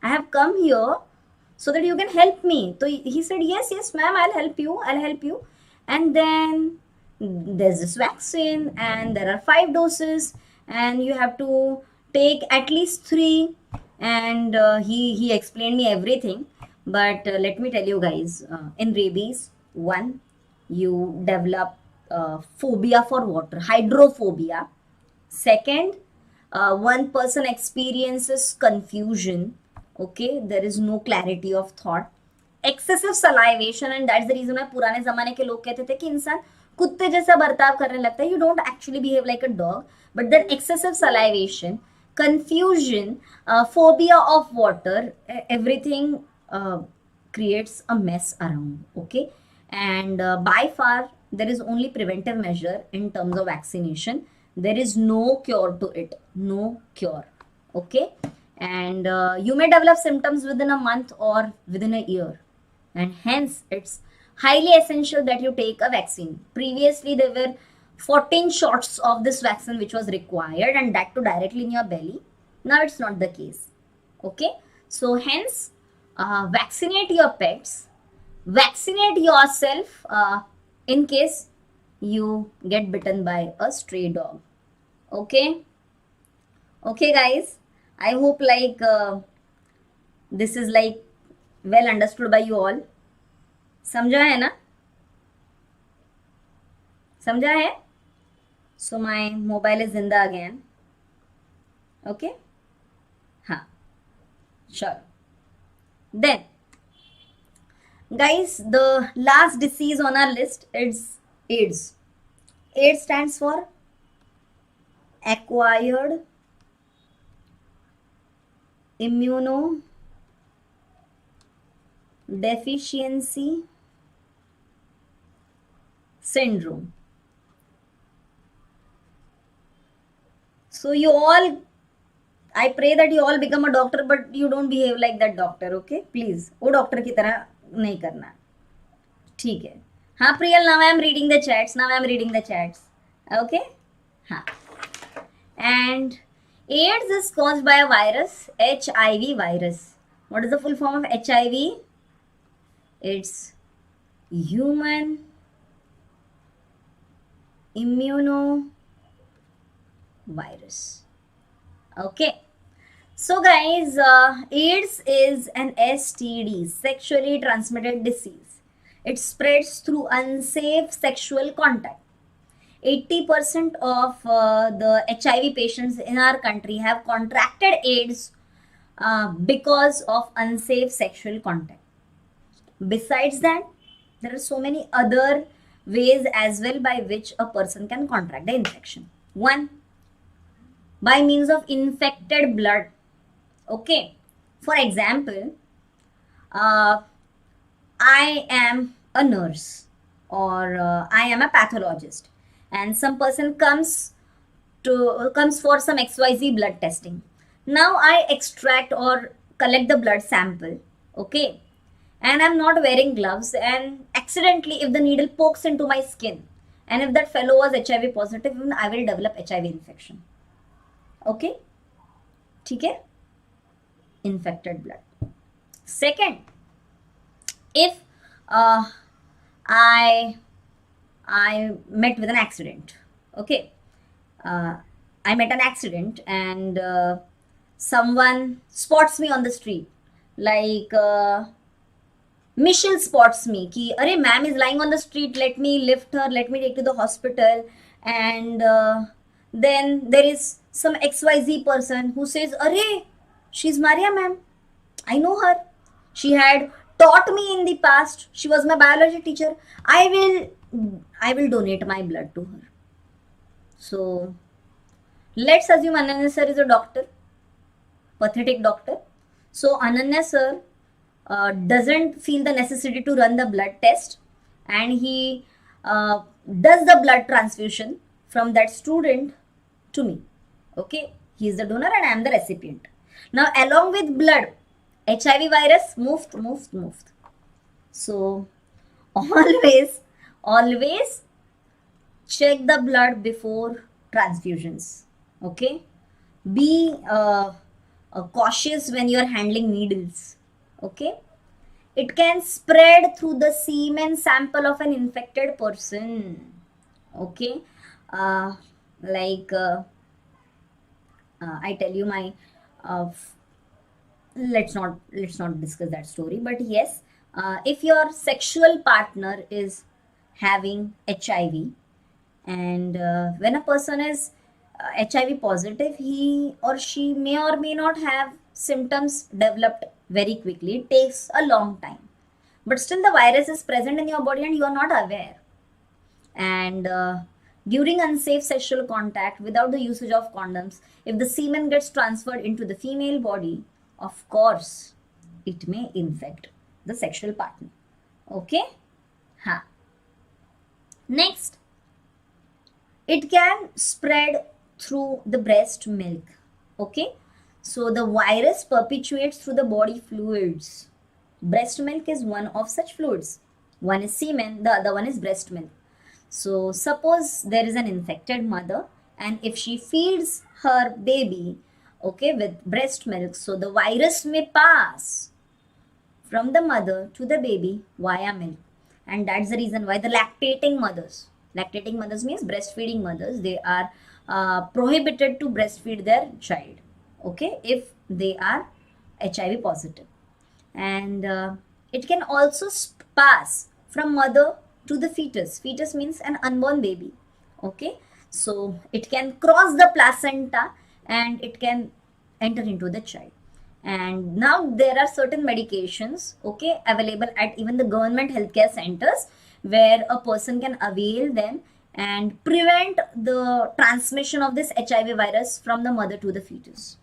A: I have come here so that you can help me. So he said, yes, ma'am, I'll help you. And then there's this vaccine and there are 5 doses and you have to take at least 3. And he explained me everything. But let me tell you guys, in rabies, 1, you develop phobia for water, hydrophobia. Second, one person experiences confusion. Okay, there is no clarity of thought. Excessive salivation, and that's the reason why पुराने ज़माने के लोग कहते थे कि इंसान कुत्ते जैसा बर्ताव करने लगता है. You don't actually behave like a dog, but then excessive salivation, confusion, phobia of water, everything creates a mess around. Okay, and by far there is only preventive measure in terms of vaccination. There is no cure to it, no cure. Okay, and you may develop symptoms within a month or within a year, and hence it's highly essential that you take a vaccine. Previously there were 14 shots of this vaccine which was required, and that too directly in your belly. Now it's not the case. Okay, so hence vaccinate your pets, vaccinate yourself in case you get bitten by a stray dog. Okay, okay guys, I hope like this is like well understood by you all. समझा है ना? समझा है? So my mobile is in the again. Okay? हाँ, sure. Then, guys, the last disease on our list is AIDS. AIDS stands for Acquired Immunodeficiency Syndrome. So you all, I pray that you all become a doctor, but you don't behave like that doctor, okay? Please, वो doctor की तरह नहीं करना, ठीक है? हाँ Priyal, now I am reading the chats. Now I am reading the chats. Okay? हाँ. And AIDS is caused by a virus, HIV virus. What is the full form of HIV? It's Human Immunovirus. Okay. So guys, AIDS is an STD, sexually transmitted disease. It spreads through unsafe sexual contact. 80% of the HIV patients in our country have contracted AIDS because of unsafe sexual contact. Besides that, there are so many other ways as well by which a person can contract the infection. One, by means of infected blood. Okay, for example, I am a nurse or I am a pathologist, and some person comes for some XYZ blood testing. Now I extract or collect the blood sample, okay, and I'm not wearing gloves, and accidentally if the needle pokes into my skin, and if that fellow was HIV positive, I will develop HIV infection. Okay, ठीक है? Infected blood. Second, if I met with an accident, okay, I met an accident and someone spots me on the street, like Michelle spots me ki arey ma'am is lying on the street, let me lift her, let me take to the hospital, and then there is some XYZ person who says arey she's Mariya ma'am, I know her, she had taught me in the past, she was my biology teacher, I will donate my blood to her. So let's assume Ananya sir is a doctor, pathetic doctor. So Ananya sir doesn't feel the necessity to run the blood test, and he does the blood transfusion from that student to me. Okay, he is the donor and I am the recipient. Now along with blood, HIV virus moved. So always check the blood before transfusions. Okay, be cautious when you are handling needles. Okay, it can spread through the semen sample of an infected person. Okay, I tell you my let's not discuss that story, but yes, if your sexual partner is having HIV, and when a person is HIV positive, he or she may or may not have symptoms developed very quickly. It takes a long time, but still the virus is present in your body and you are not aware. And during unsafe sexual contact without the usage of condoms, if the semen gets transferred into the female body, of course it may infect the sexual partner. Okay? Next, it can spread through the breast milk. Okay, so the virus perpetuates through the body fluids. Breast milk is one of such fluids. One is semen, the other one is breast milk. So suppose there is an infected mother, and if she feeds her baby, okay, with breast milk, so the virus may pass from the mother to the baby via milk. And that's the reason why the lactating mothers means breastfeeding mothers, they are prohibited to breastfeed their child, okay, if they are HIV positive. And it can also pass from mother to the fetus. Fetus means an unborn baby, okay. So it can cross the placenta and it can enter into the child. And now there are certain medications, okay, available at even the government healthcare centers, where a person can avail them and prevent the transmission of this HIV virus from the mother to the fetus.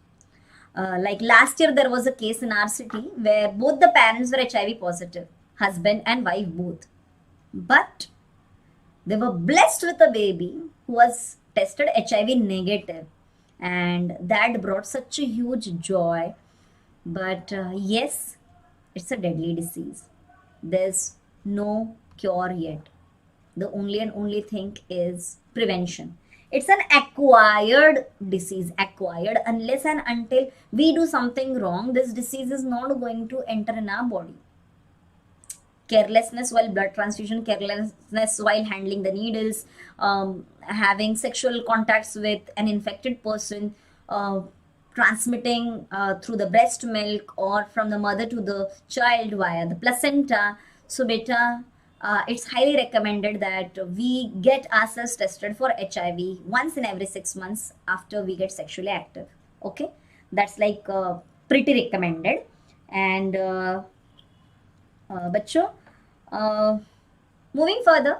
A: Like last year, there was a case in our city where both the parents were HIV positive, husband and wife both. But they were blessed with a baby who was tested HIV negative, and that brought such a huge joy. But yes, it's a deadly disease. There's no cure yet. The only thing is prevention. It's an acquired disease. Acquired, unless and until we do something wrong, this disease is not going to enter in our body. Carelessness while blood transfusion, carelessness while handling the needles, having sexual contacts with an infected person, transmitting through the breast milk or from the mother to the child via the placenta. So beta, it's highly recommended that we get ourselves tested for HIV once in every 6 months after we get sexually active. Okay, that's like pretty recommended. And बच्चों, moving further,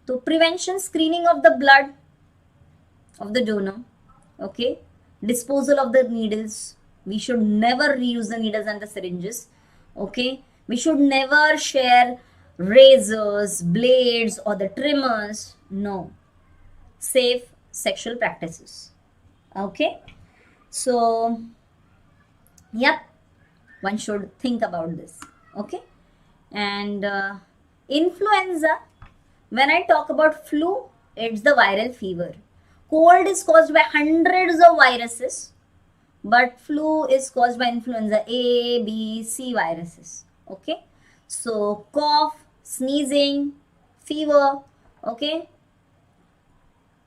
A: तो prevention, screening of the blood of the donor, okay, disposal of the needles. We should never reuse the needles and the syringes, okay. We should never share razors, blades, or the trimmers. No. Safe sexual practices, okay. So yep, one should think about this, okay. And influenza, when I talk about flu, it's the viral fever. Cold is caused by hundreds of viruses, but flu is caused by influenza A, B, C viruses, okay. So cough, sneezing, fever, okay,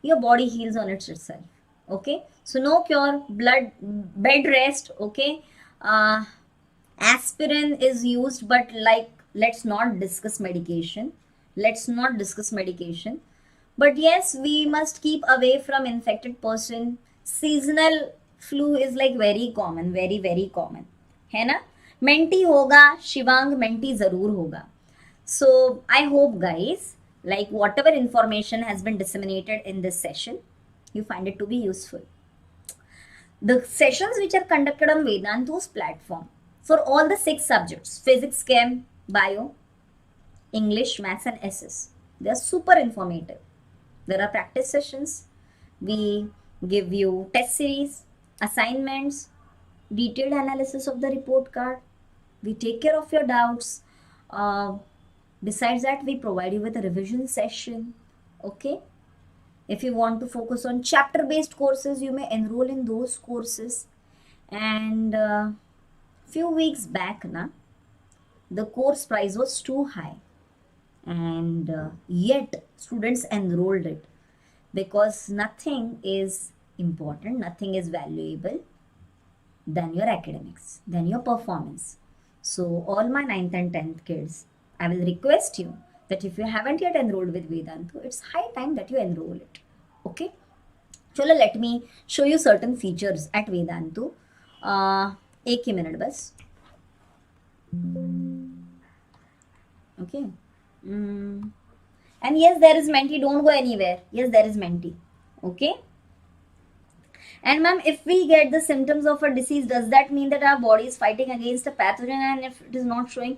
A: your body heals on itself, okay. So no cure, bed rest, okay. Aspirin is used, but like, let's not discuss medication. But yes, we must keep away from infected person. Seasonal flu is like very common, very common, है ना. Mentee होगा, Shivang mentee जरूर होगा. So I hope guys, like whatever information has been disseminated in this session, you find it to be useful. The sessions which are conducted on Vedantu's platform for all the 6 subjects, physics, chem, bio, English, maths and SS, they are super informative. There are practice sessions. We give you test series, assignments, detailed analysis of the report card. We take care of your doubts. Besides that, we provide you with a revision session, okay. If you want to focus on chapter based courses, you may enroll in those courses. And few weeks back the course price was too high, and yet students enrolled it, because nothing is important, nothing is valuable than your academics, than your performance. So all my 9th and 10th kids, I will request you that if you haven't yet enrolled with Vedantu, it's high time that you enroll it, okay. Chalo, let me show you certain features at Vedantu. एक ही minute बस, okay. And yes, there is Menti, don't go anywhere. Yes, there is Menti, okay. And ma'am, if we get the symptoms of a disease, does that mean that our body is fighting against a pathogen? And if it is not showing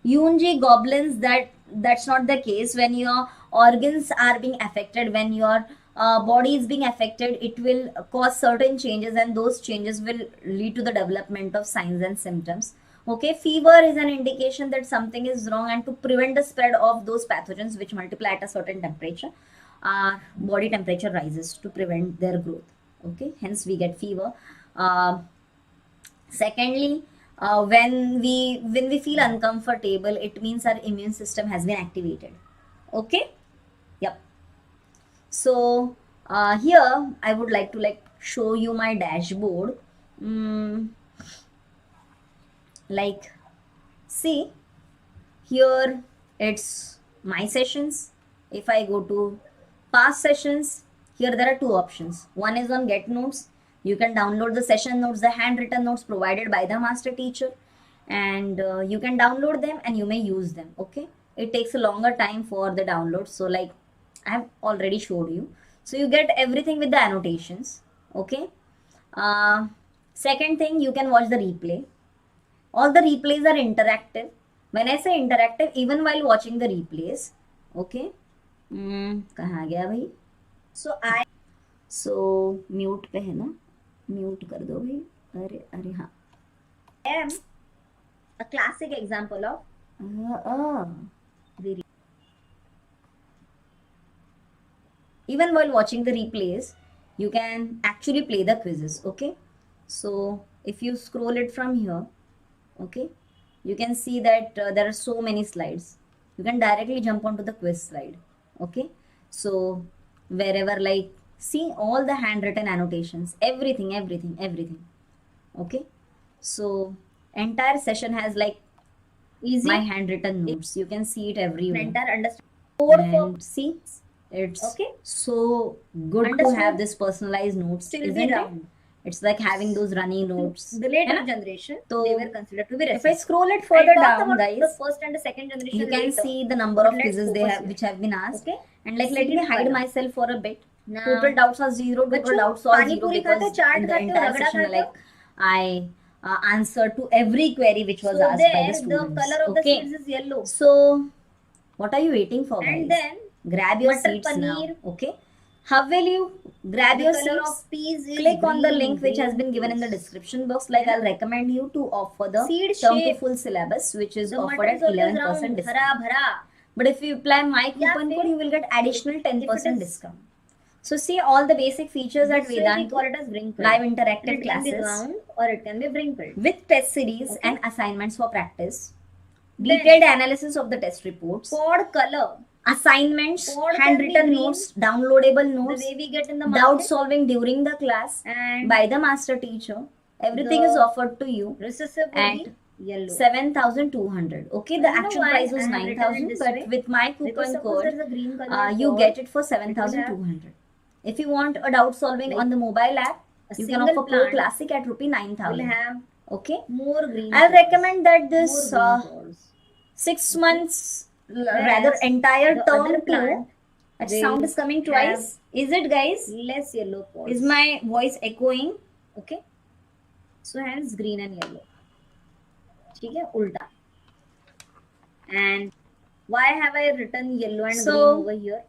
A: Yunji goblins, that's not the case. When your organs are being affected, when your body is being affected, it will cause certain changes, and those changes will lead to the development of signs and symptoms, Okay, fever is an indication that something is wrong, and to prevent the spread of those pathogens which multiply at a certain temperature, our body temperature rises to prevent their growth. Okay, hence we get fever. Secondly, when we feel uncomfortable, it means our immune system has been activated. Okay, yep. So here I would like to show you my dashboard. Like, see, here it's my sessions. If I go to past sessions, here there are two options. One is on get notes. You can download the session notes, the handwritten notes provided by the master teacher, and you can download them and you may use them. Okay, it takes a longer time for the download, so like I have already showed you. So you get everything with the annotations. Okay. Second thing, you can watch the replay. All the replays are interactive. When I say interactive, even while watching the replays. Okay. कहाँ गया भाई? So mute पे है ना? Mute कर दो भाई. अरे अरे हाँ. I am a classic example of even while watching the replays, you can actually play the quizzes. Okay. So if you scroll it from here, okay, you can see that there are so many slides. You can directly jump onto the quiz slide. Okay, so wherever, like, see all the handwritten annotations, everything. Okay, so entire session has like easy my handwritten notes. You can see it everywhere. Entire understand. See, it's okay. So good to have this personalized notes, isn't it? It's like having those runny notes. The later generation, they were considered to be racist. If I scroll it further down, guys, the first and the second generation, you can see the number of quizzes they have, which have been asked. Okay. And like, let me hide myself for a bit. Now, total doubts are zero. Total doubts are zero because in the entire session, like, I answered to every query which was asked by the students. The color of the seeds is yellow. So, what are you waiting for, guys? And then grab your seats now. Okay. How will you grab your seats? Click on the link which has been given in the description box. Like, I'll recommend you to opt for the term to full syllabus, which is offered at 11% discount. But if you apply my coupon code, you will get additional 10% discount. So see all the basic features at Vedantu, live interactive classes, or it can be wrinkled, with test series and assignments for practice, detailed analysis of the test reports, pod color, assignments, handwritten notes, downloadable notes, the way we get in the doubt solving during the class and by the master teacher. Everything is offered to you at 7,200. Okay, the actual price was 9,000, but with my coupon code, you get it for 7,200. If you want a doubt solving on the mobile app, you can offer Pro Classic at rupee 9,000. Okay, more green. I'll recommend that this 6 months. Rather entire term too. That sound is coming twice. Is it, guys? Less yellow pods. Is my voice echoing? Okay. So hence green and yellow. Okay, ulta. And why have I written yellow and green over here?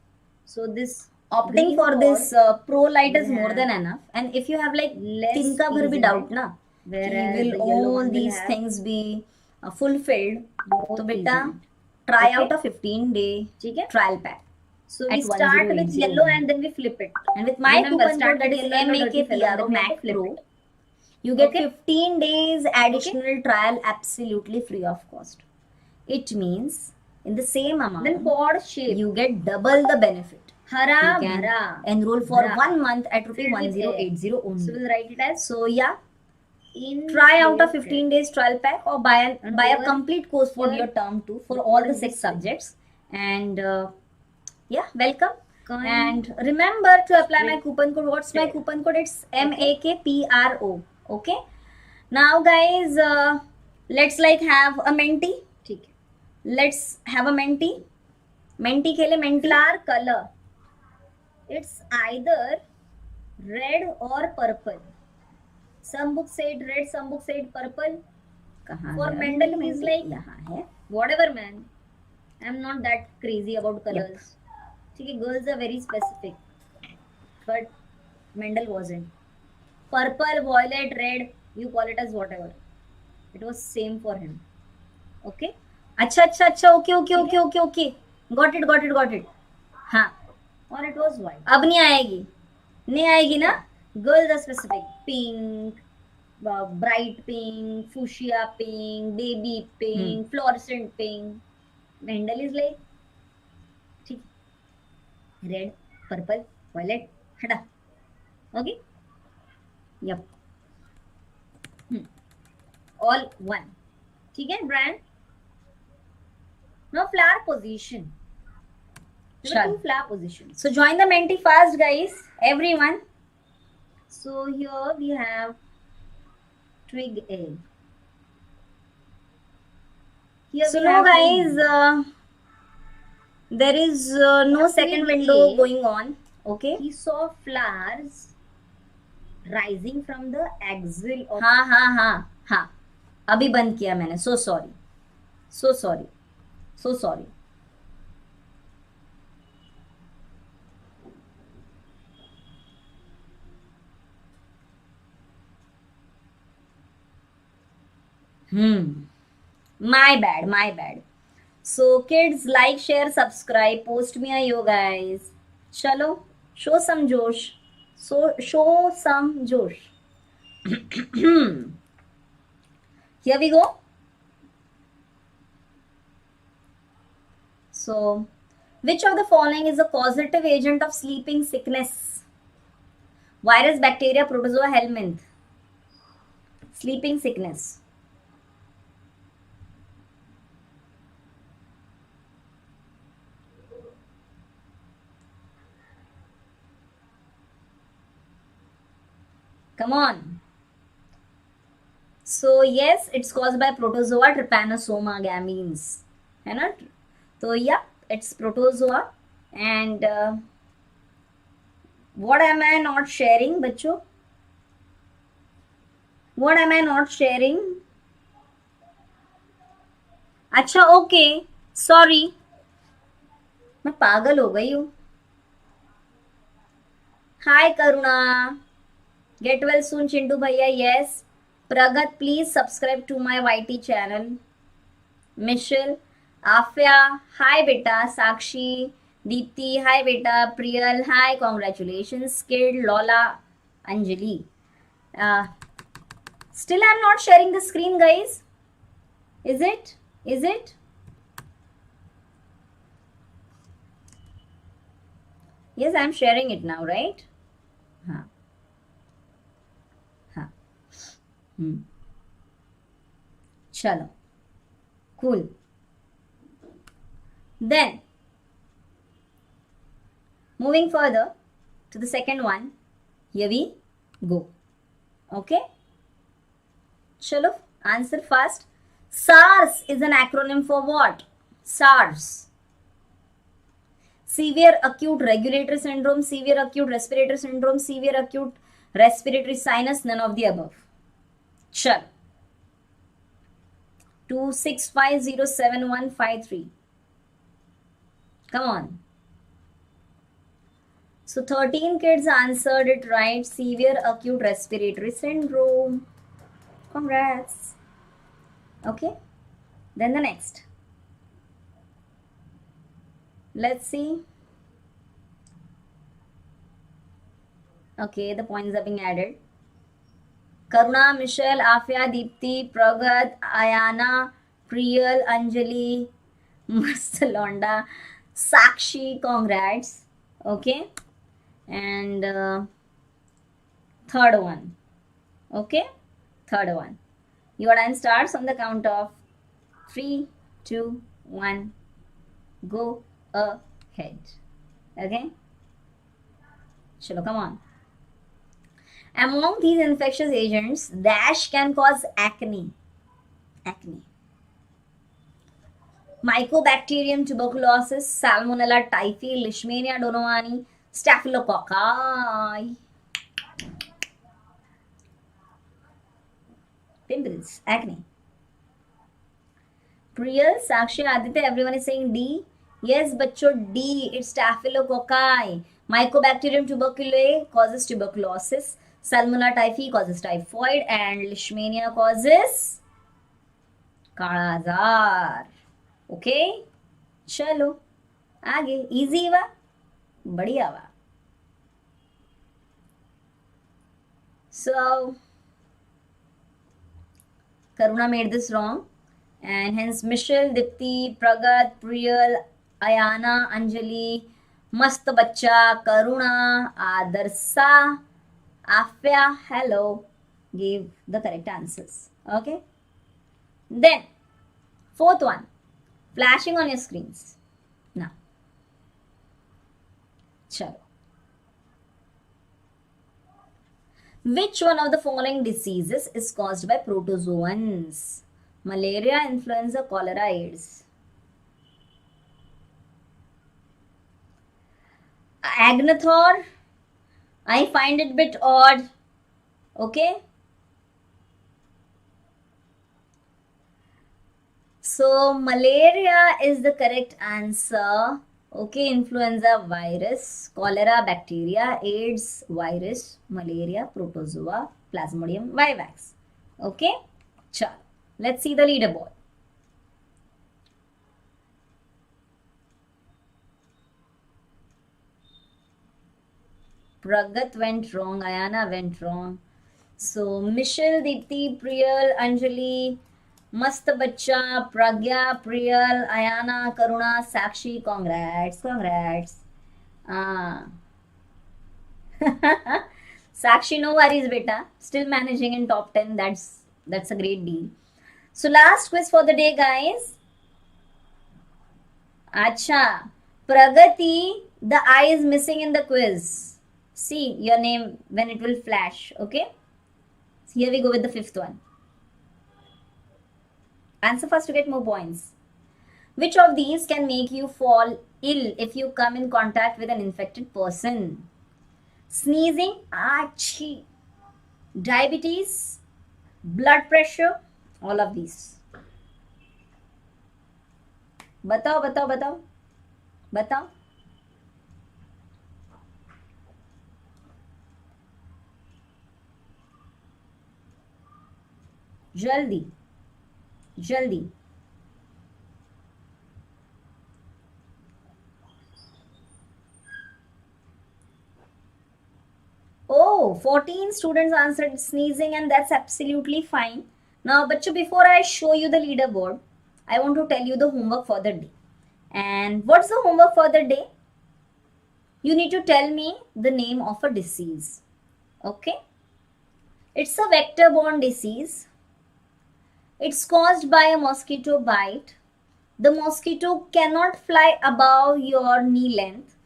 A: So this opting for this pro light is more than enough. And if you have like tinka bhar bhi doubt na, will all these things be fulfilled? So beta, try out a 15-day trial pack. So we start with yellow and then we flip it. And with my coupon code, that is MAKPRO MAC Pro, you get 15 days additional trial absolutely free of cost. It means in the same amount, then pod shape, you get double the benefit. You can enroll for 1 month at rupee 1080 only. So we'll write it as, so yeah. Try out a 15 days trial pack or buy a complete course for your term 2 for all the 6 subjects. And yeah, welcome. And remember to apply my coupon code. What's my coupon code? It's MAKPRO. Okay. Now guys, let's like have a menti. Let's have a menti. Menti ke liye menti. Flower color. It's either red or purple. Some books said red, some books said purple. For Mendel, he's like, whatever, man. I'm not that crazy about colors. Girls are very specific. But Mendel wasn't. Purple, violet, red, you call it as whatever. It was same for him. Okay. अच्छा अच्छा अच्छा, okay okay okay okay okay, got it got it got it. हाँ, और it was white. अब नहीं आएगी, नहीं आएगी ना. Girl the specific pink, bright pink, fuchsia pink, baby pink, fluorescent pink. Handle is like ठीक, रेड, पर्पल, वायलेट, हटा. ओके. यप. All one. ठीक है brand. Now flower position. There were 2 flower positions. So join the Menti fast, guys. Everyone. So here we have twig A. Here so no guys, there is no second window going on. Okay. He saw flowers rising from the axil of. हाँ हाँ हाँ हाँ, अभी बंद किया मैंने. So sorry. So sorry. So sorry. My bad, my bad. So kids, like, share, subscribe, post me a yo guys. Chalo, show some josh. So show some josh. Here we go. So, which of the following is a causative agent of sleeping sickness? Virus, bacteria, protozoa, helminth. Sleeping sickness. Come on. So yes, it's caused by protozoa, trypanosoma gametes. है ना? So yeah, it's protozoa. And what am I not sharing, बच्चों? What am I not sharing? अच्छा, okay, sorry, मैं पागल हो गई हूँ. Hi Karuna, get well soon Chintu भैया. Yes. Pragat, please subscribe to my YT channel. Michelle, Aafiya, hi बेटा. साक्षी, दीप्ति, हाय बेटा. Priyal, hi, congratulations. Kid, Lola, Anjali. Still I'm not sharing the screen, guys. Is it? Is it? Yes, I'm sharing it now, right? हाँ. हाँ. चलो. Cool. Then, moving further to the second one. Here we go. Okay? Chalo, answer fast. SARS is an acronym for what? SARS. Severe acute regulatory syndrome, severe acute respiratory syndrome, severe acute respiratory sinus, none of the above. Chal. 2650753. Come on. So 13 kids answered it right. Severe acute respiratory syndrome. Congrats. Okay. Then the next. Let's see. Okay, the points are being added. Karuna, Michelle, Afia, Deepti, Pragat, Ayana, Priyal, Anjali, Mastalonda, Sakshi, congrats. Okay. And third one. Okay. Third one. Your time starts on the count of 3, 2, 1. Go ahead. Okay. Chalo, come on. Among these infectious agents, dash can cause acne. Acne. Mycobacterium tuberculosis, Salmonella typhi, Leishmania donovani, Staphylococci. Pimples, acne. Priyal, Sakshi, Aditya, everyone is saying D. Yes, bachcho, D. It's Staphylococci. Mycobacterium tuberculosis causes tuberculosis. Salmonella typhi causes typhoid. And Leishmania causes kala azar. Okay, चलो आगे. Easy हुआ, बढ़िया हुआ. So Karuna made this wrong, and hence Michelle, Dipti, Pragat, Priyal, Ayana, Anjali, Mast Bachcha, Karuna, Adarsa, Afya, hello, gave the correct answers. Okay. Then fourth one, flashing on your screens. Now, chalo. Which one of the following diseases is caused by protozoans? Malaria, influenza, cholera, AIDS. Agnathor, I find it a bit odd. Okay. So malaria is the correct answer. Okay, influenza virus, cholera bacteria, AIDS virus, malaria protozoa, plasmodium vivax. Okay, chalo. Let's see the leaderboard. Pragat went wrong, Ayana went wrong. So Michelle, Dipti, Priyal, Anjali, Mast Bachcha, Pragya, Priyal, Ayana, Karuna, Sakshi, congrats, congrats. Sakshi, no worries, beta. Still managing in top 10. That's a great deal. So last quiz for the day, guys. Acha, Pragati, the I is missing in the quiz. See your name when it will flash. Okay. So here we go with the fifth one. Answer first to get more points. Which of these can make you fall ill if you come in contact with an infected person? Sneezing, achhi, diabetes, blood pressure, all of these. बताओ बताओ बताओ बताओ. जल्दी जल्दी. Oh, 14 students answered sneezing, and that's absolutely fine. Now, bachcho, before I show you the leaderboard, I want to tell you the homework for the day. And what's the homework for the day? You need to tell me the name of a disease. Okay? It's a vector-borne disease. It's caused by a mosquito bite. The mosquito cannot fly above your knee length.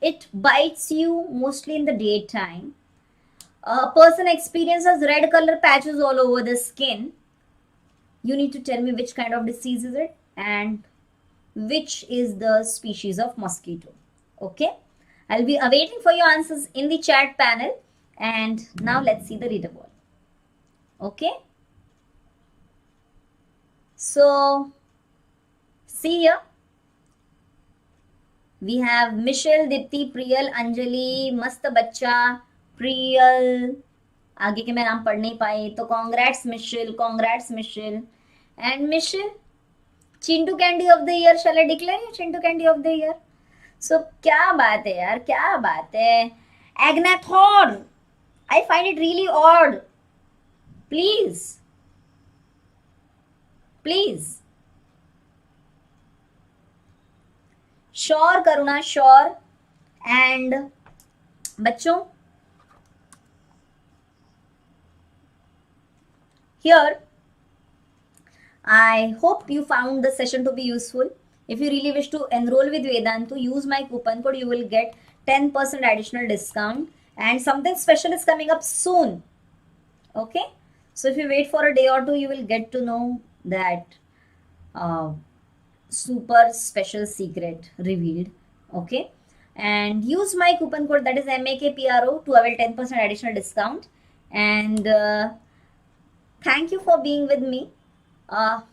A: It bites you mostly in the daytime. A person experiences red color patches all over the skin. You need to tell me which kind of disease is it and which is the species of mosquito. Okay? I'll be awaiting for your answers in the chat panel. And now let's see the leaderboard. Okay? So, see here. We have Michelle, Dipti, Priyal, Anjali, Mast Bachcha, Priyal. आगे के मैं नाम पढ़ नहीं पाई तो congrats Michelle. And Michelle, Chintu Candy of the Year, shall I declare you Chintu Candy of the Year? So क्या बात है यार, क्या बात है. Agnathor, I find it really odd. Please. Sure Karuna, sure. And बच्चों, here I hope you found the session to be useful. If you really wish to enroll with Vedantu, use my coupon code. You will get 10% additional discount, and something special is coming up soon. Okay, so if you wait for a day or two, you will get to know that super special secret revealed. Okay, and use my coupon code, that is MAKPRO, to avail 10% additional discount. And thank you for being with me.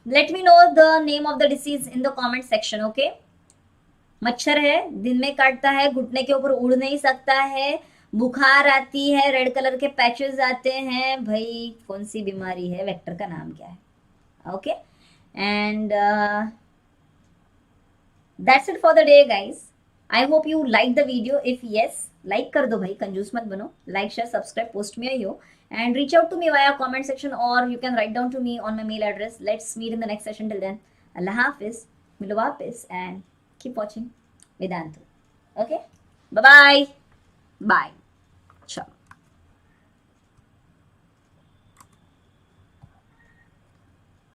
A: Let me know the name of the disease in the comment section. Okay, मच्छर है, दिन में काटता है, घुटने के ऊपर उड़ नहीं सकता है, बुखार आती है, रेड कलर के पैचेस आते हैं. भाई कौन सी बीमारी है, वेक्टर का नाम क्या है? Okay, and that's it for the day, guys. I hope you liked the video. If yes, like कर दो भाई, कंजूस मत बनो. Like, share, subscribe, post me yo, and reach out to me via comment section, or you can write down to me on my mail address. Let's meet in the next session. Till then, Allah Hafiz, Milo Wapis, and keep watching Vedantu. Okay, bye bye. Bye.